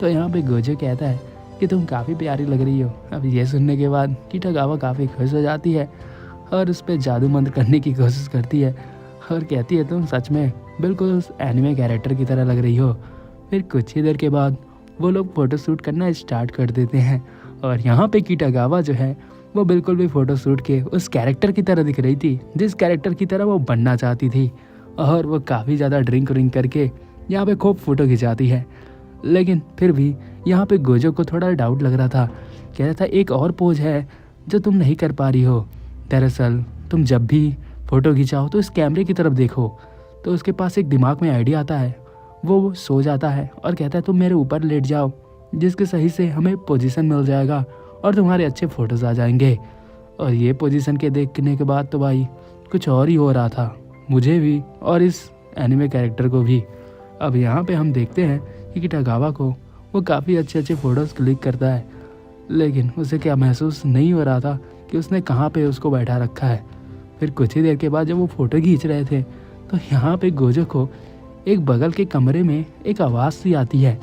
तो यहाँ पे गोजो कहता है कि तुम काफ़ी प्यारी लग रही हो। अब ये सुनने के बाद किटागावा काफ़ी खुश हो जाती है और उस पर जादू मंत्र करने की कोशिश करती है और कहती है तुम सच में बिल्कुल उस एनिमे कैरेक्टर की तरह लग रही हो। फिर कुछ ही देर के बाद वो लोग फ़ोटोशूट करना स्टार्ट कर देते हैं और यहाँ पे किटागावा जो है वो बिल्कुल भी फ़ोटोशूट के उस कैरेक्टर की तरह दिख रही थी जिस कैरेक्टर की तरह वो बनना चाहती थी। और वो काफ़ी ज़्यादा ड्रिंक करके यहाँ पे खूब फ़ोटो खिंचाती है। लेकिन फिर भी यहाँ पे गोजो को थोड़ा डाउट लग रहा था। कह रहा था एक और पोज है जो तुम नहीं कर पा रही हो। दरअसल तुम जब भी फ़ोटो खिंचाओ तो इस कैमरे की तरफ देखो। तो उसके पास एक दिमाग में आइडिया आता है। वो सो जाता है और कहता है तुम मेरे ऊपर लेट जाओ, जिसके सही से हमें पोजीशन मिल जाएगा और तुम्हारे अच्छे फ़ोटोज़ आ जाएंगे। और ये पोजीशन के देखने के बाद तो भाई कुछ और ही हो रहा था, मुझे भी और इस एनिमे कैरेक्टर को भी। अब यहाँ पे हम देखते हैं कि किटागावा को वो काफ़ी अच्छे फ़ोटोज़ क्लिक करता है, लेकिन उसे क्या महसूस नहीं हो रहा था कि उसने कहाँ पे उसको बैठा रखा है। फिर कुछ ही देर के बाद जब वो फ़ोटो खींच रहे थे तो यहाँ पे गोजो को एक बगल के कमरे में एक आवाज़ सी आती है।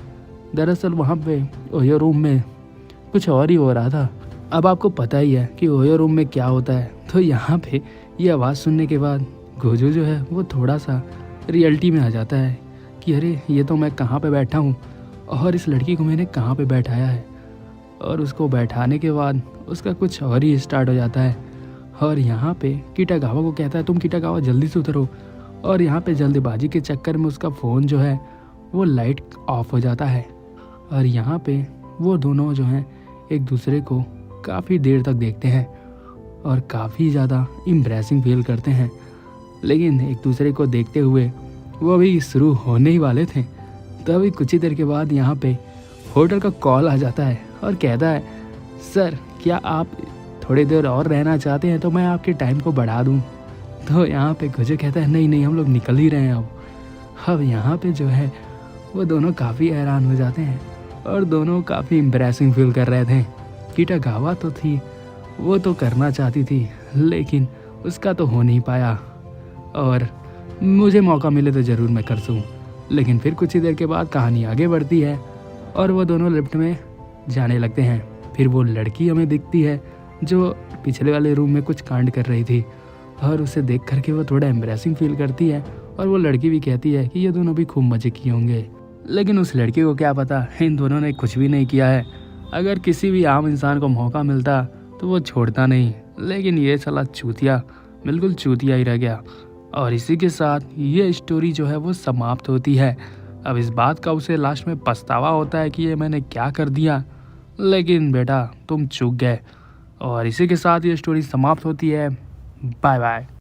दरअसल वहाँ पे ओयो रूम में कुछ और ही हो रहा था। अब आपको पता ही है कि ओयो रूम में क्या होता है। तो यहाँ पे ये आवाज़ सुनने के बाद गोजो जो है वो थोड़ा सा रियलिटी में आ जाता है कि अरे ये तो मैं कहाँ पे बैठा हूँ और इस लड़की को मैंने कहाँ पे बैठाया है। और उसको बैठाने के बाद उसका कुछ और ही स्टार्ट हो जाता है। और यहाँ पे किटागावा को कहता है तुम किटागावा जल्दी से उतरो। और यहाँ पे जल्दबाजी के चक्कर में उसका फ़ोन जो है वो लाइट ऑफ हो जाता है। और यहाँ पे वो दोनों जो हैं एक दूसरे को काफ़ी देर तक देखते हैं और काफ़ी ज़्यादा इम्प्रेसिंग फील करते हैं। लेकिन एक दूसरे को देखते हुए वो अभी शुरू होने ही वाले थे तभी कुछ ही देर के बाद यहाँ पे होटल का कॉल आ जाता है और कहता है सर क्या आप थोड़ी देर और रहना चाहते हैं तो मैं आपके टाइम को बढ़ा दूँ। तो यहाँ पे गोजो कहता है नहीं नहीं हम लोग निकल ही रहे हैं अब यहाँ पे जो है वो दोनों काफ़ी हैरान हो जाते हैं और दोनों काफ़ी इम्प्रेसिंग फील कर रहे थे। किटागावा तो थी वो तो करना चाहती थी लेकिन उसका तो हो नहीं पाया और मुझे मौका मिले तो ज़रूर मैं कर दूँ। लेकिन फिर कुछ ही देर के बाद कहानी आगे बढ़ती है और वो दोनों लिफ्ट में जाने लगते हैं। फिर वो लड़की हमें दिखती है जो पिछले वाले रूम में कुछ कांड कर रही थी और उसे देख करके वो थोड़ा एम्ब्रेसिंग फील करती है और वो लड़की भी कहती है कि ये दोनों भी खूब मज़े किए होंगे। लेकिन उस लड़की को क्या पता इन दोनों ने कुछ भी नहीं किया है। अगर किसी भी आम इंसान को मौका मिलता तो वो छोड़ता नहीं, लेकिन ये साला चूतिया बिल्कुल चूतिया ही रह गया। और इसी के साथ ये स्टोरी जो है वो समाप्त होती है। अब इस बात का उसे लास्ट में पछतावा होता है कि ये मैंने क्या कर दिया, लेकिन बेटा तुम चूक गए। और इसी के साथ ये स्टोरी समाप्त होती है। Bye bye.